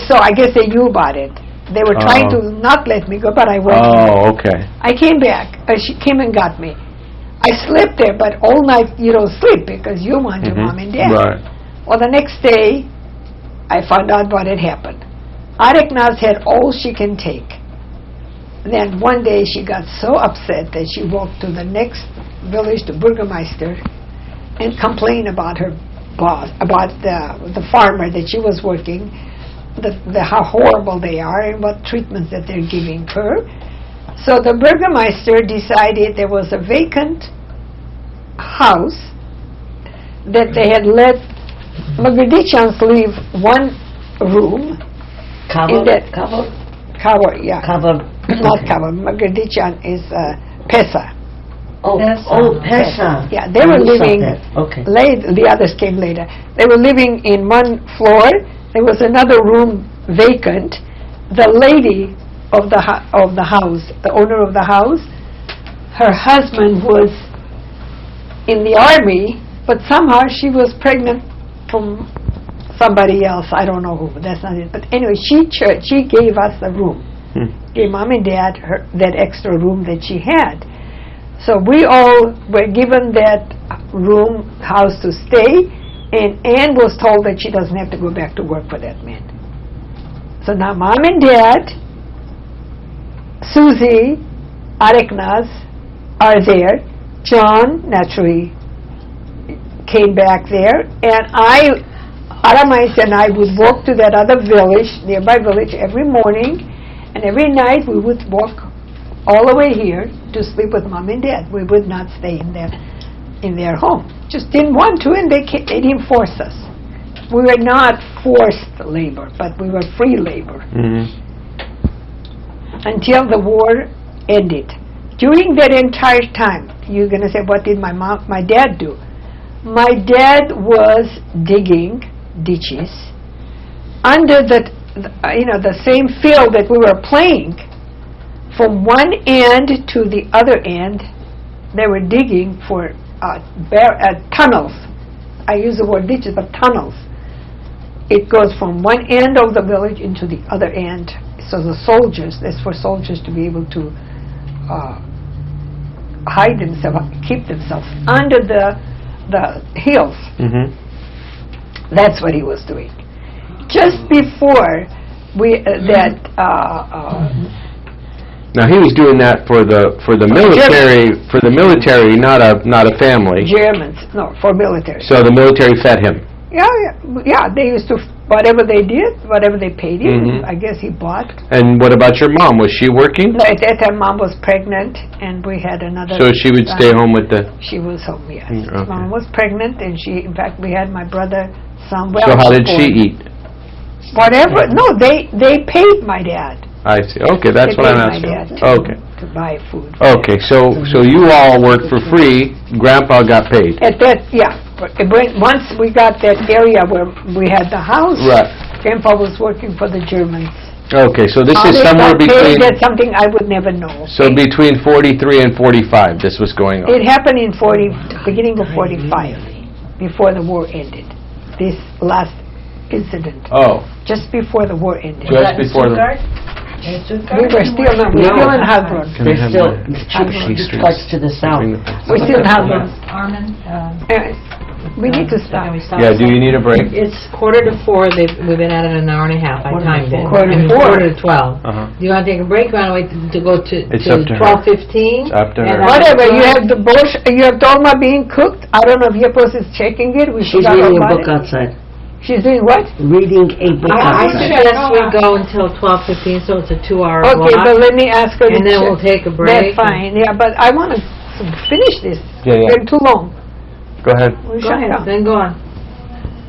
F: saw. I guess they knew about it. They were trying to not let me go, but I went.
A: Oh, okay.
F: I came back. She came and got me. I slept there, but all night you don't sleep because you want your mom and dad.
A: Right.
F: Well, the next day, I found out what had happened. Areknas had all she can take. Then one day she got so upset that she walked to the next village, to Burgermeister, and complained about her boss, about the farmer that she was working, how horrible they are and what treatments that they're giving her. So the Burgermeister decided there was a vacant house that they had let Magradicians leave one room. Cover, yeah. Not Cover. Magradician is Pesa.
E: Pesa.
F: Yeah, they were living.
E: Okay.
F: The others came later. They were living in one floor. There was another room vacant. The lady of the house, the owner of the house, her husband was in the army, but somehow she was pregnant from somebody else. I don't know who. That's not it. But anyway, she gave us the room. Gave Mom and Dad that extra room that she had. So we all were given that room, house to stay, and Ann was told that she doesn't have to go back to work for that man. So now Mom and Dad, Susie, Areknaz are there. John, naturally, came back there, and Aramais and I would walk to that other village, nearby village, every morning, and every night we would walk all the way here to sleep with Mom and Dad. We would not stay in their home. Just didn't want to, and they didn't force us. We were not forced labor, but we were free labor. Until the war ended. During that entire time, you're going to say, what did my dad do? My dad was digging ditches under the same field that we were playing. From one end to the other end, they were digging for tunnels. I use the word ditches, but tunnels. It goes from one end of the village into the other end. So the soldiers, that's for soldiers to be able to hide themselves, keep themselves under the hills. That's what he was doing. Just before
A: Now he was doing that for the military, not a family.
F: Germans, no, for military.
A: So the military fed him.
F: Yeah. They used to, whatever they did, whatever they paid him, I guess he bought.
A: And what about your mom? Was she working?
F: At that time, Mom was pregnant, and we had another.
A: So she would stay home with the.
F: She was home, yes.
A: Okay.
F: Mom was pregnant, and in fact, we had my brother somewhere.
A: So how did she eat?
F: Whatever. No, they paid my dad.
A: I see. Okay, that's what I'm asking. Okay.
F: To buy food.
A: Okay, so you all worked for free. Grandpa got paid.
F: At that, yeah. Once we got that area where we had the house,
A: Right.
F: Grandpa was working for the Germans.
A: Okay, so this
F: How
A: is
F: they
A: somewhere
F: got paid,
A: between.
F: that's something I would never know.
A: So between 43 and 45, this was going on.
F: It happened in beginning of 45, before the war ended. This last incident,
A: Oh,
F: just before the war ended.
A: just before the.
F: We were still in Heilbronn.
E: They're still, it's parts to the south.
F: We're still in Heilbronn.
D: Armin,
F: We need to stop.
D: can we stop?
A: Yeah, do you need a break?
D: It's 3:45. We've been at it an hour and a half. I timed it.
F: Quarter to
D: And
F: four.
D: 12.
A: Uh-huh.
D: Do you want to take a break? Or want to wait to go to
A: It's up to her.
D: 12:15?
A: It's up to her.
F: Whatever, you have the borscht, you have dolma being cooked. I don't know if your person is checking it. We
E: She's
F: forgot
E: reading a
F: about
E: book
F: it.
E: outside.
F: She's doing what?
E: Reading a book
D: I
E: outside.
D: suggest we go until 12:15, so it's a 2-hour
F: Okay,
D: block.
F: but let me ask her to
D: And then we'll
F: check.
D: take a break.
F: That's fine, yeah, but I want to finish this.
A: Yeah, yeah.
F: It's getting too long.
A: Go ahead.
F: We
D: Go
F: shut
D: ahead,
F: down.
D: then go on.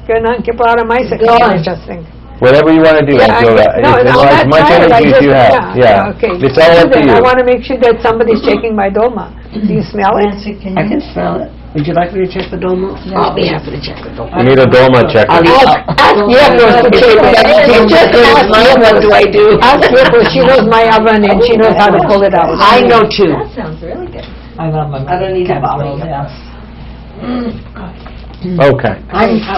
F: Ganun, keep out of my
D: Go on.
F: adjusting.
A: Whatever you want to do,
F: Yeah,
A: Angela.
F: no,
A: It's
F: I'm
A: as
F: not
A: much
F: tired, I
A: energy as
F: just-
A: you have.
F: yeah, okay.
A: It's all up to
F: Then
A: you.
F: I want to make sure that somebody's checking my dolma. Do you smell it?
E: I can smell it. Would you like me to check the dome? I'll be happy to check the dome.
A: You need a Dolma checker.
E: I'll
F: Ask Yepos to check it. Just ask
E: What do I do?
F: Ask Yepos, she knows my oven and she knows how to pull it out.
E: I know too.
D: I love my
E: I don't need a
D: rolls,
E: bottle.
D: yeah.
A: Okay.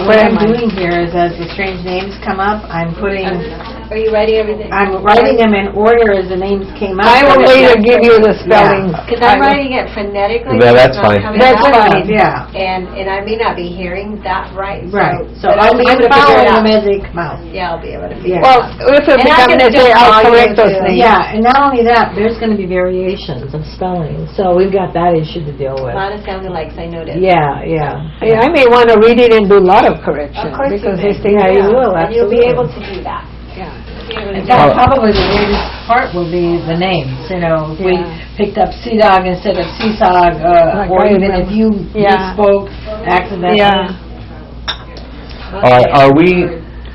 D: What I'm doing here is as the strange names come up, I'm putting,
G: Are you writing everything?
D: I'm writing them in order as the names came up.
F: I will later give you the spelling.
G: Because I'm writing it phonetically.
A: Yeah,
G: so
A: that's
G: it's not
A: fine.
G: coming
F: That's
G: out.
F: fine.
D: Yeah,
G: And I may not be hearing that right.
D: right. So
G: but
D: I'll be able to figure
G: follow
D: it
G: it
D: out
G: out.
D: as they come out.
G: Yeah, I'll be able to figure
D: Yeah.
G: it
F: Well,
G: out.
F: if it
G: And I
F: becomes
G: can
F: necessary,
G: still
F: I'll
G: call you
F: correct those
G: too.
F: names.
D: Yeah, and not only that, there's going to be variations of spelling, so we've got that issue to deal
G: A
D: with.
G: lot of sounding likes, I noticed.
D: Yeah.
F: I may want to read it and do a lot of correction.
G: Of course you
F: because
G: may.
F: this thing,
D: Yeah, you will,
G: And you'll be
D: absolutely.
G: able to do that.
F: Yeah.
G: You'll be able to
D: And
G: do
D: that's
G: that.
D: probably the weirdest part will be the names, you know, if we
F: Yeah.
D: picked up Sea-Dog instead of Seasog, or
F: I
D: even
F: remember.
D: if you
F: Yeah.
D: misspoke accidentally.
F: Yeah.
A: All right, are we,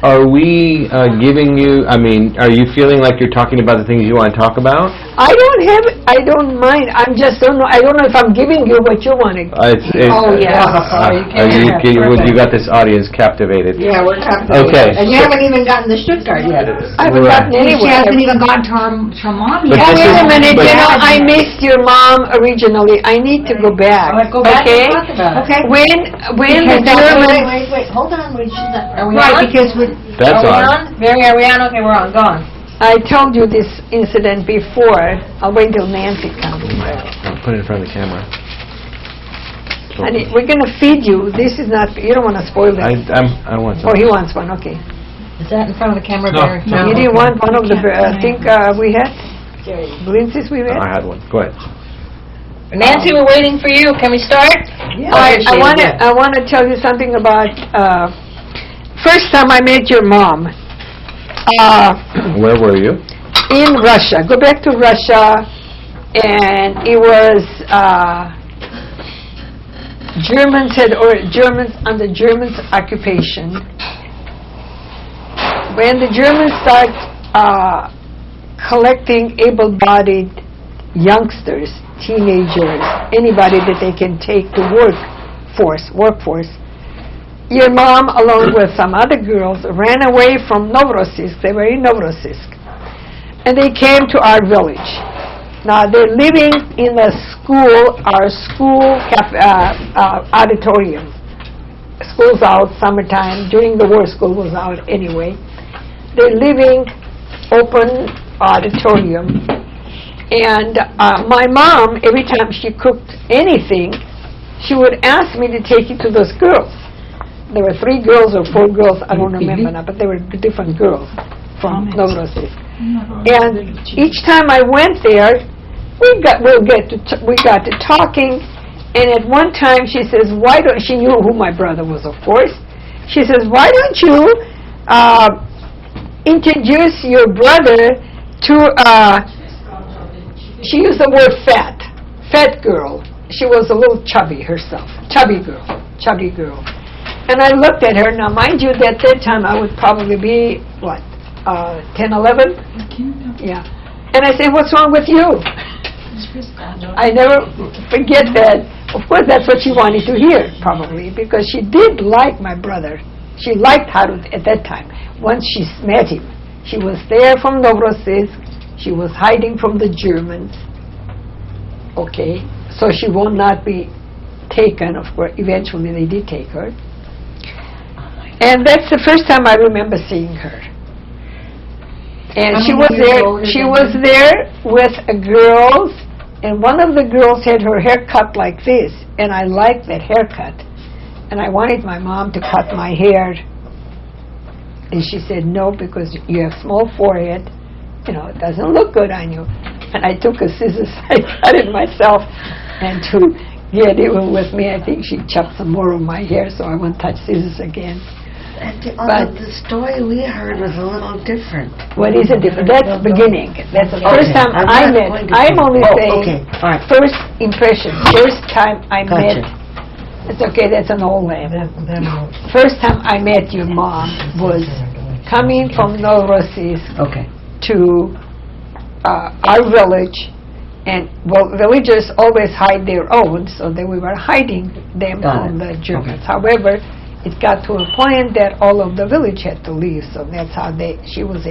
A: Are we giving you, I mean, are you feeling like you're talking about the things you want to talk about?
F: I don't mind. I don't know if I'm giving you what you wanted.
D: Oh, yeah.
A: You got this audience captivated.
D: Yeah, we're captivated.
A: Okay.
D: And you haven't even gotten to Stuttgart yet.
F: I haven't gotten
C: She
F: anywhere.
C: hasn't even gone to her mom
A: But
C: yet.
F: Oh,
A: this
F: wait a
A: is-
F: minute,
A: but-
F: I missed your mom originally. I need to go back.
D: All right, go back
F: Okay?
D: and talk about it.
C: Okay.
F: When the
C: Because
F: Germans...
D: Wait, hold on. Are we
C: Right,
D: on?
C: because we,
A: That's
D: Are we
A: on.
D: on? Mary, are we on? Okay, we're on. Go on.
F: I told you this incident before. I'll wait till Nancy comes.
A: I'll put it in front of the camera.
F: Honey, we're going to feed you. This is not... You don't want to spoil
A: I
F: it.
A: want
F: Oh,
A: some.
F: he wants one. Okay.
D: Is that in front of the camera,
A: No.
D: Mary?
F: You didn't want one of the... I think we had... Blintzes we had?
A: I had one. Go ahead.
D: Nancy, we're waiting for you. Can we start?
F: I want to tell you something about first time I met your mom
A: Where were you?
F: in Russia. Go back to Russia, and it was Germans under Germans occupation. When the Germans start collecting able-bodied youngsters, teenagers, anybody that they can take to workforce. Your mom, along with some other girls, ran away from Novorossiysk. They were in Novorossiysk. And they came to our village. Now, they're living in a school, our school auditorium. School's out, summertime. During the war, school was out anyway. They're living open auditorium. And my mom, every time she cooked anything, she would ask me to take it to those girls. There were 3 girls or 4 girls, I don't remember now, but they were different girls from Novorossiysk. And each time I went there, we got to talking, and at one time she says, she knew who my brother was, of course. She says, why don't you introduce your brother to, she used the word fat girl. She was a little chubby herself, chubby girl. And I looked at her. Now, mind you, at that time I would probably be, 10, 11? Yeah. And I said, what's wrong with you? I never forget that. Of course, that's what she wanted to hear, probably, because she did like my brother. She liked Harut at that time. Once she met him, she was there from Novorossiysk. She was hiding from the Germans. Okay, so she will not be taken. Of course, eventually they did take her. And that's the first time I remember seeing her. And she was there with girls, and one of the girls had her hair cut like this, and I liked that haircut. And I wanted my mom to cut my hair. And she said, no, because you have small forehead, it doesn't look good on you. And I took a scissors, I cut it myself, and to get even with me, I think she chopped some more of my hair, so I won't touch scissors again.
E: But the story we heard was a little different.
F: What is it different? That's the beginning. That's the first time I met. I'm only saying
E: All right.
F: first impression. First time I
E: Gotcha.
F: met. It's okay. That's an old name. First time I met your mom was coming from Novorossiysk
E: Okay.
F: to our village, and villagers always hide their own, so that we were hiding them from the Germans.
E: Okay.
F: However, it got to a point that all of the village had to leave, so that's how she was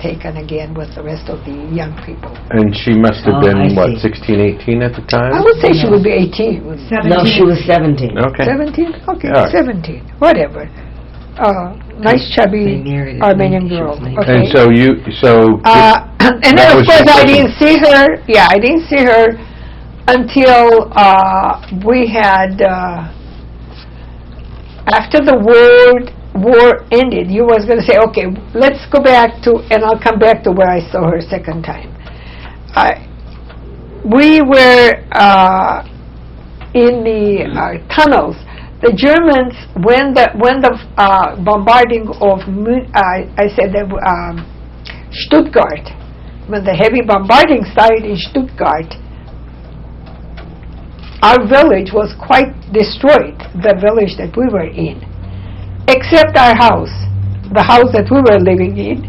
F: taken again with the rest of the young people.
A: And she must have
E: I
A: been, what,
E: see.
A: 16, 18 at the time?
F: I would say she would be 18.
E: No, she was 17.
A: Okay.
F: 17? Okay,
A: Yeah.
F: 17. Whatever. Nice chubby Armenian girl. Okay.
A: And so
F: And then
A: That
F: of
A: was
F: course
A: your
F: I
A: second-
F: didn't see her. Yeah, I didn't see her until we had after the war ended. You was going to say, okay, let's go back to, and I'll come back to where I saw her second time. We were in the tunnels. The Germans, when the bombarding of Stuttgart, when the heavy bombarding started in Stuttgart, our village was quite destroyed, the village that we were in, except our house. the house that we were living in,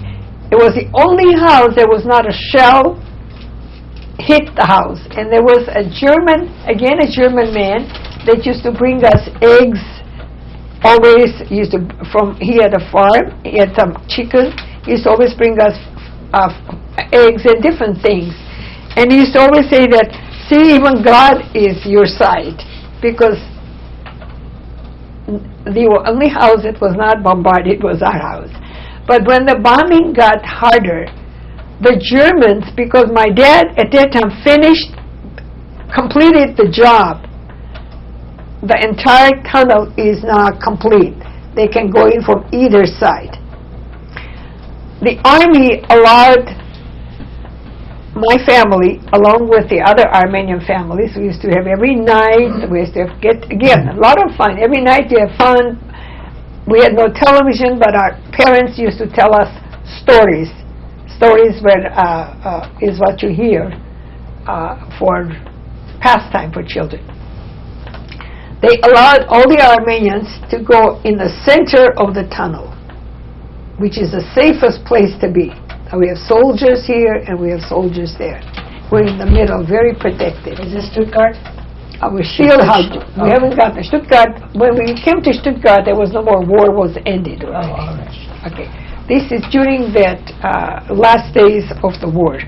F: it was the only house there was not a shell hit the house. And there was a German man that used to bring us eggs. Always he had a farm, he had some chickens. He used to always bring us eggs and different things. And he used to always say that, see, even God is your side, because the only house that was not bombarded was our house. But when the bombing got harder, the Germans, because my dad at that time completed the job, the entire tunnel is now complete. They can go in from either side. The army allowed my family, along with the other Armenian families, we used to have every night, we used to get, again, a lot of fun. Every night you have fun. We had no television, but our parents used to tell us stories. Stories is what you hear for pastime for children. They allowed all the Armenians to go in the center of the tunnel, which is the safest place to be. We have soldiers here and we have soldiers there. We're in the middle, very protected.
E: Is this Stuttgart?
F: Our shield house. We haven't gotten to Stuttgart. When we came to Stuttgart, there was no more war, was ended already.
E: Oh, all right.
F: Okay. This is during that last days of the war.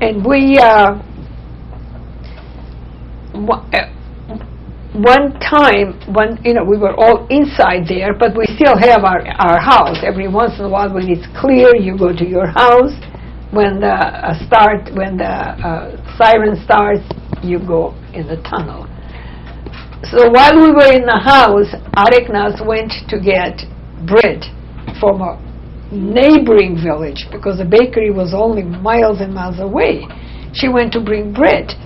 F: And we, one time, we were all inside there, but we still have our house. Every once in a while, when it's clear, you go to your house. When the siren starts, you go in the tunnel. So while we were in the house, Areknas went to get bread from a neighboring village, because the bakery was only miles and miles away. She went to bring bread.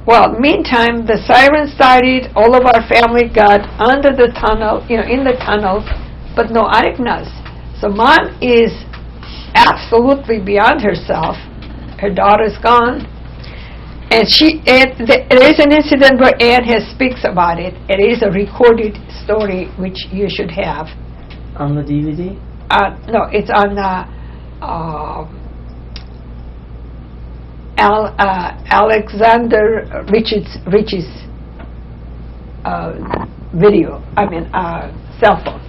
F: Well, meantime, the siren started, all of our family got under the tunnel, in the tunnel, but no Areknas. So Mom is absolutely beyond herself. Her daughter's gone. And there is an incident where Anne speaks about it. It is a recorded story which you should have.
E: On the DVD?
F: No, it's on Alexander Rich's cell phone.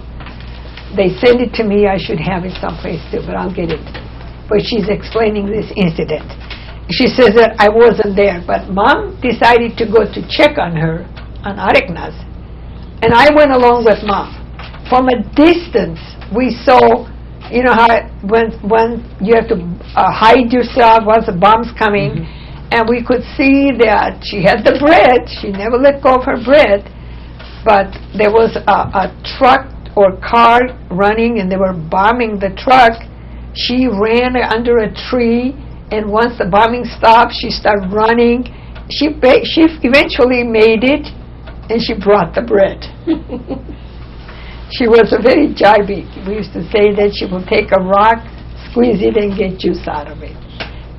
F: They sent it to me. I should have it someplace too, but I'll get it. But she's explaining this incident. She says that I wasn't there, but Mom decided to go to check on her, on Areknas, and I went along with Mom. From a distance, we saw, how when you have to hide yourself once the bomb's coming, and we could see that she had the bread. She never let go of her bread, but there was a truck or car running, and they were bombing the truck. She ran under a tree, and once the bombing stopped, she started running. She eventually made it, and she brought the bread. She was a very jibey. We used to say that she would take a rock, squeeze it, and get juice out of it.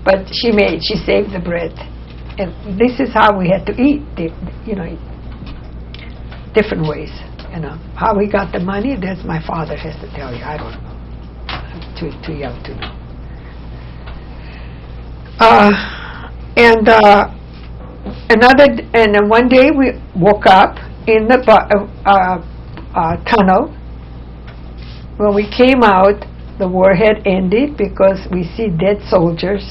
F: But she saved the bread. And this is how we had to eat, different ways. How we got the money, that's my father has to tell you. I don't know. I'm too young to know. And one day we woke up in the tunnel. When we came out, the war had ended, because we see dead soldiers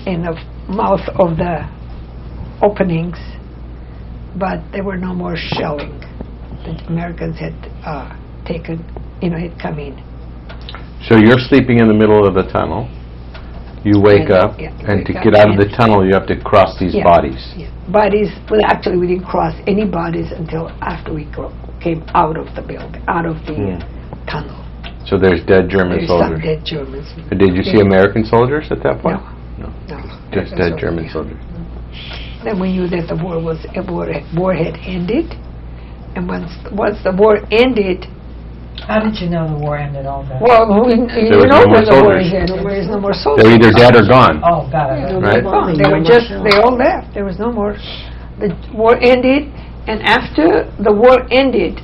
F: in the mouth of the openings, but there were no more shelling. The Americans had had come in.
A: So you're sleeping in the middle of the tunnel. You wake up, and to get out of the tunnel, you have to cross these bodies.
F: Yeah. Bodies. Well, actually, we didn't cross any bodies until after we came out of the building, out of the tunnel.
A: So there's dead German soldiers.
F: Some dead Germans.
A: Did you see American soldiers at that point?
F: No.
A: Just dead German soldiers.
F: Then we knew that the war had ended, and once the war ended.
D: How did you know the war ended all that?
F: Well, when the war ended, there was no more soldiers.
A: They're either dead or gone.
D: Oh, got it.
A: Right.
F: They all left. There was no more. The war ended, and after the war ended,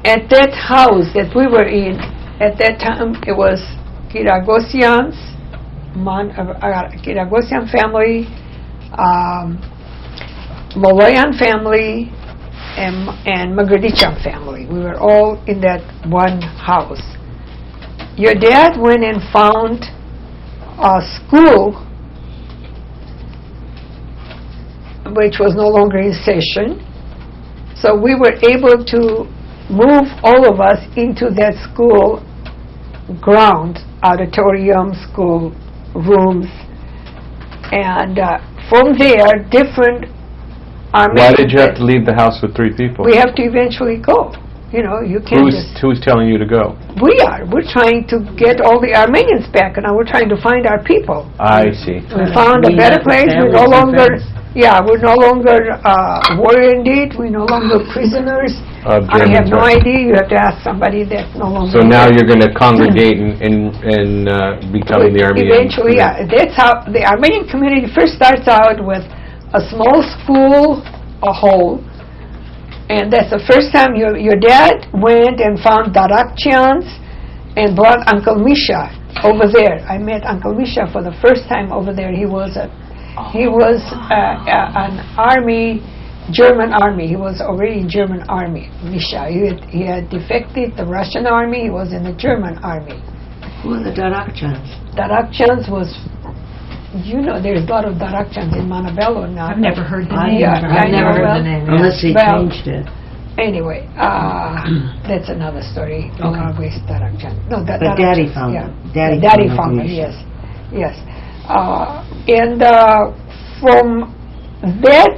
F: at that house that we were in, at that time, it was Kirakossian's, Kirakossian family, Moloyan family, and Magradichan family. We were all in that one house. Your dad went and found a school which was no longer in session. So we were able to move all of us into that school ground, auditorium, school rooms, and from there, different army.
H: Why did you have to leave the house with 3 people?
F: We have to eventually go. You know, you can't just...
H: Who's telling you to go?
F: We are. We're trying to get all the Armenians back, and now we're trying to find our people.
H: I see.
F: We found a better place. We're no longer... Yeah, we're no longer war-indeed. We're no longer prisoners. I have no idea. You have to ask somebody that's no longer...
H: So now you're going to congregate and become the Armenian
F: Eventually, yeah. That's how the Armenian community first starts out with a small school, a hole, and that's the first time your dad went and found Darakchians and brought Uncle Misha over there. I met Uncle Misha for the first time over there. He was an army, German army. He was already in German army, Misha. He had defected the Russian army. He was in the German army.
E: Who are the Darakchans?
F: Darakchans was, you know, there's a lot of Darakchans in Montebello now.
C: I've never heard the name.
D: I've never heard the name.
E: Unless they
F: Well,
E: changed it.
F: Anyway, that's another story.
E: Okay.
F: Darakchan. No,
E: But Daddy found
F: yeah.
E: them.
F: Daddy found them, yes. Yes. And from that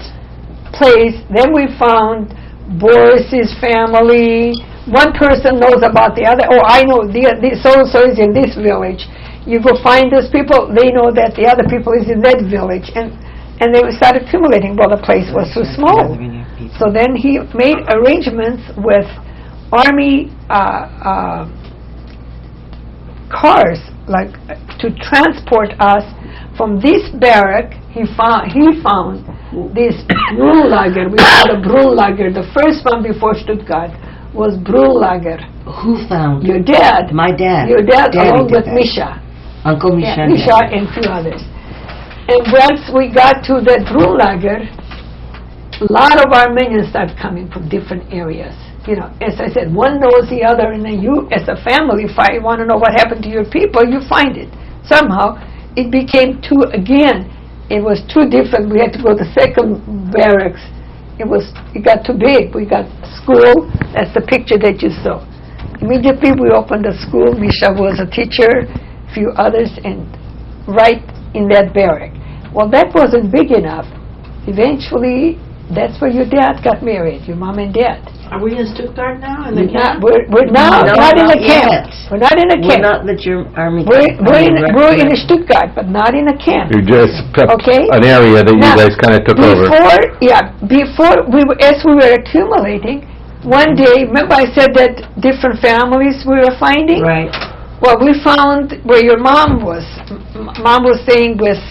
F: place, then we found Boris's family. One person knows about the other. Oh, I know, the so-and-so is in this village. You go find those people, they know that the other people is in that village. And they started accumulating. Well, the place was too small. So then he made arrangements with army cars, like to transport us from this barrack. He found this Brunlager. We call it Brunlager. The first one before Stuttgart was Brunlager.
E: Who found?
F: Your dad.
E: My dad.
F: Your dad,
E: Daddy
F: along
E: did
F: with
E: that.
F: Misha.
E: Uncle Misha.
F: Yeah, Misha and a few others. And once we got to the Brunlager, a lot of Armenians start coming from different areas. You know, as I said, one knows the other, and then you, as a family, if I want to know what happened to your people, you find it. Somehow, it became two again. It was too different. We had to go to the second barracks. It got too big. We got school. That's the picture that you saw. Immediately, we opened the school. Misha was a teacher, a few others, and right in that barrack. Well, that wasn't big enough. Eventually, that's where your dad got married, your mom and dad.
D: Are we in Stuttgart now? In the camp?
F: We're now
E: No,
F: not in a
E: not
F: camp.
E: yet.
F: We're not in a
E: We're
F: camp.
E: not in the Army.
F: We're in Stuttgart, but not in a camp.
H: You just took
F: Okay.
H: an area that you
F: Now,
H: guys kind of took over.
F: Before as we were accumulating, one day, remember I said that different families we were finding?
E: Right.
F: Well, we found where your mom was. Mom was staying with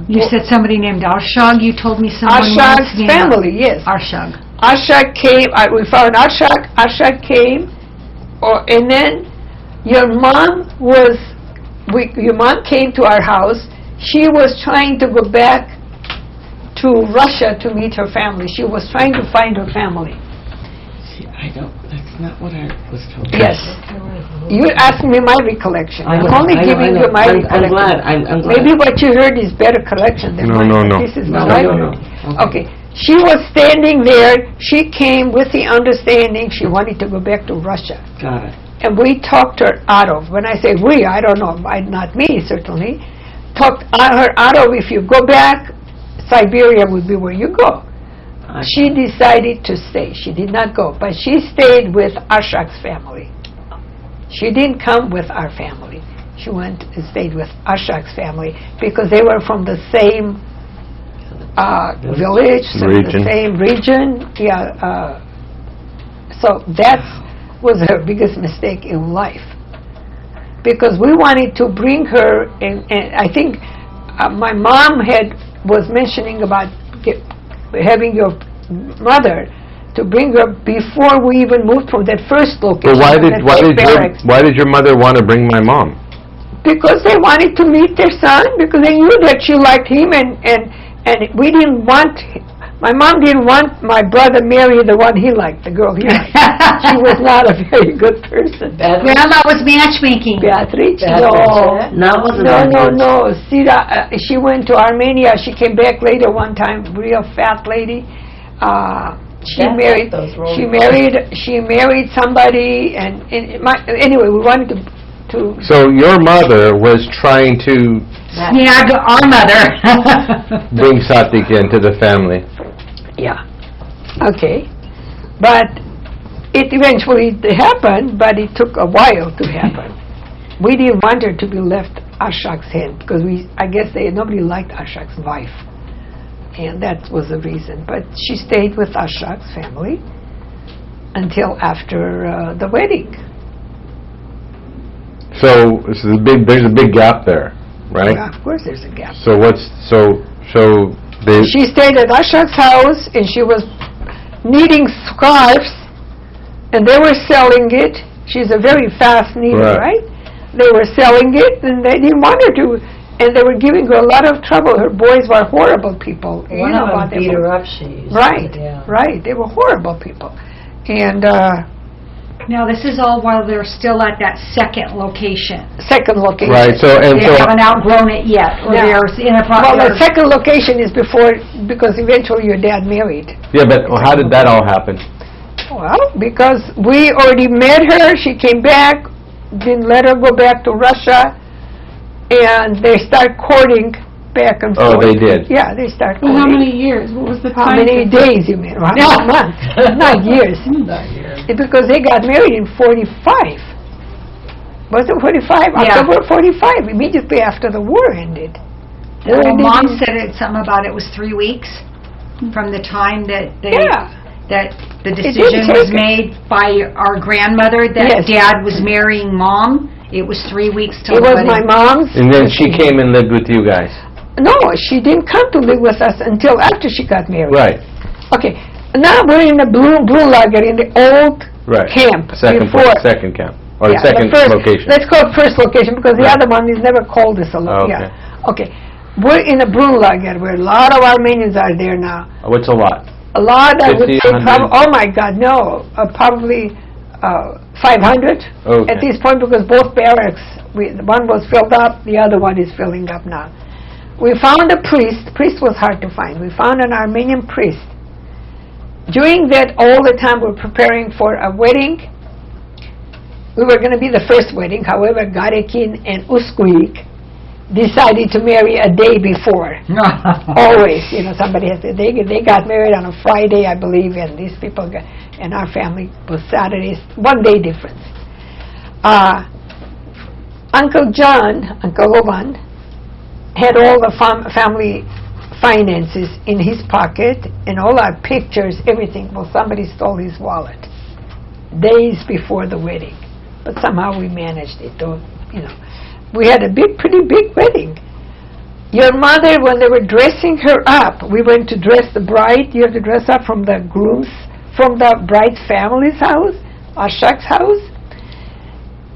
C: You said somebody named Arshag. You told me someone
F: Arshag's
C: named
F: family, yes.
C: Arshag.
F: Arshag came, we found Arshag. Arshag came, and then your mom came to our house. She was trying to go back to Russia to meet her family. She was trying to find her family.
E: See, that's not what I was told.
F: Yes. You're asking me my recollection.
E: I know,
F: I'm only
E: I know,
F: giving
E: I know.
F: you my
E: I'm
F: recollection.
E: glad. I'm glad.
F: Maybe what you heard is better collection than
H: No,
F: mine.
H: no, no.
F: This is
E: No,
F: what I
E: no,
F: heard.
E: no.
F: Okay. She was standing there. She came with the understanding she wanted to go back to Russia.
E: Got it.
F: And we talked her out of, when I say we, I don't know, not me certainly, talked her out of, if you go back, Siberia would be where you go. She decided to stay. She did not go, but she stayed with Arshak's family. She didn't come with our family. She went and stayed with Arshak's family because they were from the same village, the same region. Yeah. So that was her biggest mistake in life, because we wanted to bring her, and I think my mom was mentioning about having your mother to bring her before we even moved from that first location.
H: But
F: that first barracks.
H: why did your mother want to bring my mom?
F: Because they wanted to meet their son, because they knew that she liked him, and we didn't want, my mom didn't want my brother marry the one he liked, the girl he liked. She was not a very good person.
C: Grandma was matchmaking.
F: Beatrice? No. Sira, she went to Armenia. She came back later one time, real fat lady. She married somebody, anyway, we wanted to.
H: So your mother was trying to
C: Snag our mother.
H: bring Satik into the family.
F: Yeah. Okay. But it eventually happened, but it took a while to happen. We didn't want her to be left Ashok's hand, because I guess nobody liked Ashok's wife. And that was the reason. But she stayed with Ashok's family until after the wedding.
H: So there's a big gap there, right?
F: Yeah, of course there's a gap.
H: So they
F: She stayed at Ashok's house, and she was knitting scarves, and they were selling it. She's a very fast knitter, right? They were selling it, and they didn't want her to, and they were giving her a lot of trouble. Her boys were horrible people.
D: One of them beat her up, she used
F: Right,
D: to, yeah.
F: right. They were horrible people. And
C: Now, this is all while they're still at that second location.
F: second location.
H: right.
C: They haven't outgrown it yet, or
F: No.
C: they're in a
F: Well, the
C: process.
F: second location is because eventually your dad married.
H: Yeah, but how did that all happen?
F: Well, because we already met her, she came back, didn't let her go back to Russia, and they start courting back and forth.
H: Oh, they did.
F: Yeah, they start
I: Well,
F: courting.
I: how many years? What was the
F: How
I: time?
F: many days, you mean? Well, how many months? Not years. It's because they got married in 45. Was it 45?
C: Yeah.
F: October 45, immediately after the war ended.
C: Well, Mom said something about it was 3 weeks from the time that
F: Yeah.
C: that the
F: didn't
C: decision was
F: take it.
C: made by our grandmother that
F: Yes.
C: Dad was marrying Mom. It was 3 weeks till
F: It
C: the
F: was
C: wedding.
F: my mom's.
H: And then she came and lived with you guys.
F: No, she didn't come to live with us until after she got married.
H: Right.
F: Okay, now we're in the blue lager in the old
H: Right.
F: camp.
H: Second
F: before.
H: second camp or
F: Yeah,
H: second
F: the first,
H: location.
F: Let's call it first location, because the
H: Right.
F: other one is never called this a
H: Oh,
F: location. Yeah. Okay, we're in a Brunlager where a lot of Armenians are there now.
H: What's a lot?
F: A lot, I would
H: 50,
F: say,
H: 100?
F: oh my God, no, probably 500
H: Okay.
F: at this point, because both barracks, one was filled up, the other one is filling up now. We found a priest was hard to find. We found an Armenian priest. During that, all the time we're preparing for a wedding. We were going to be the first wedding, however, Garekin and Uskuik decided to marry a day before. Always, somebody has to, they got married on a Friday, I believe, and these people and our family was Saturdays, 1 day difference. Uncle John, Uncle Ovan, had all the family finances in his pocket, and all our pictures, everything. Well, somebody stole his wallet days before the wedding, but somehow we managed it. Though, we had a pretty big wedding. Your mother, when they were dressing her up, we went to dress the bride. You have to dress up from the bride's family's house, Ashok's house.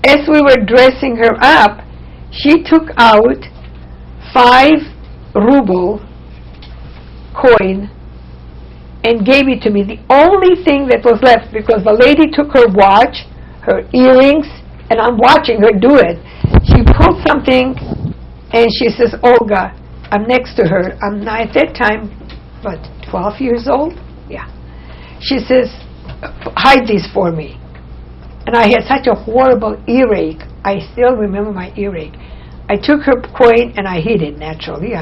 F: As we were dressing her up, she took out 5 ruble coin and gave it to me. The only thing that was left, because the lady took her watch, her earrings, and I'm watching her do it. She pulled something and she says, Olga, I'm next to her. I'm not, at that time, 12 years old? Yeah. She says, hide this for me. And I had such a horrible earache. I still remember my earache. I took her coin and I hid it naturally.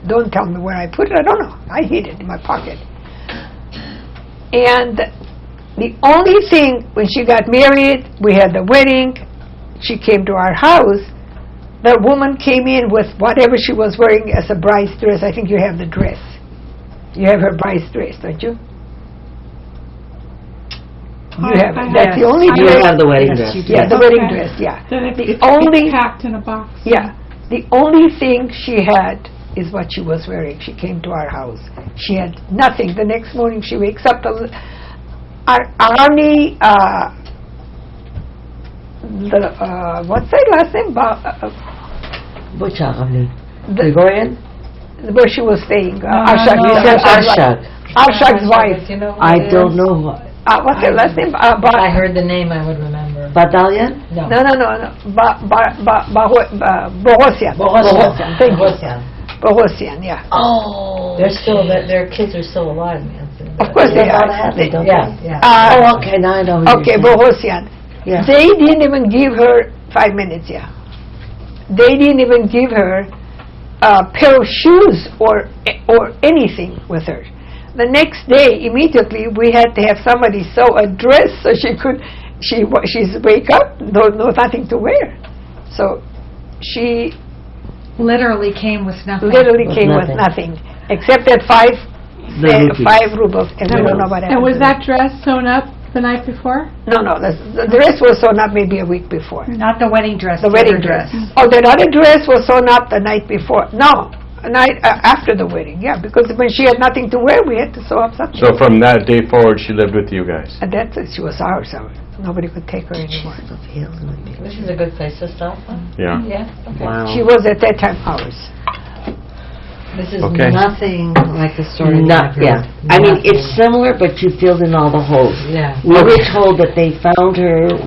F: Don't tell me where I put it. I don't know. I hid it in my pocket. And the only thing, when she got married, we had the wedding, she came to our house, the woman came in with whatever she was wearing as a bride's dress. I think you have the dress. You have her bride's dress, don't you? You have it. That's the only
E: You
F: dress.
E: have the wedding dress.
F: Yeah, the wedding dress, yeah.
I: Then
F: The
I: it's
F: only-
I: packed in a box.
F: Yeah. The only thing she had is what she was wearing. She came to our house. She had nothing. The next morning she wakes up, Arnie, what's that last name?
E: Which Army?
F: The-
E: Gregorian?
F: Where she was staying.
E: You said Arshak.
F: Arshak's wife.
D: You know who
E: I
D: it
E: don't
D: is?
E: know.
F: What's her last name?
D: If I heard the name, I would remember.
E: Badalian?
F: No. Bohosian.
D: Bohosian.
F: Thank you.
D: Bohosian.
F: Bohosian, yeah.
E: Oh.
D: They're still, their kids are still alive, Nancy.
F: Of course they are.
E: Don't
D: Yeah, yeah.
E: Oh, okay, now I know who
F: Okay,
E: you're
F: Bohosian.
E: saying. Yeah.
F: They didn't even give her 5 minutes, yeah. They didn't even give her a pair of shoes or anything with her. The next day, immediately, we had to have somebody sew a dress so she's wake up, no nothing to wear. So she
C: Literally came with nothing.
F: literally
E: With
F: came with
E: nothing.
F: nothing, except that five
E: rupees.
F: 5 rubles, and I don't know what happened.
I: And was
F: to
I: that dress sewn up the night before?
F: them. No, the dress was sewn up maybe a week before.
C: Not the wedding dress.
F: The wedding
C: other
F: dress. Oh, the other dress was sewn up the night before. No, a night after the wedding. Yeah, because when she had nothing to wear, we had to sew up something.
H: So from that day forward, she lived with you guys?
F: And that's it. She was ours. Nobody could take her anymore.
D: This is a good place to stop. Huh?
H: Yeah.
D: Yeah. Okay.
E: Wow.
F: She was at that time ours.
D: This is
H: Okay.
D: nothing like the story that
E: Not,
D: I've heard.
E: yeah. I mean,
D: Nothing.
E: it's similar, but you filled in all the holes.
D: Yeah.
E: We were told that they found her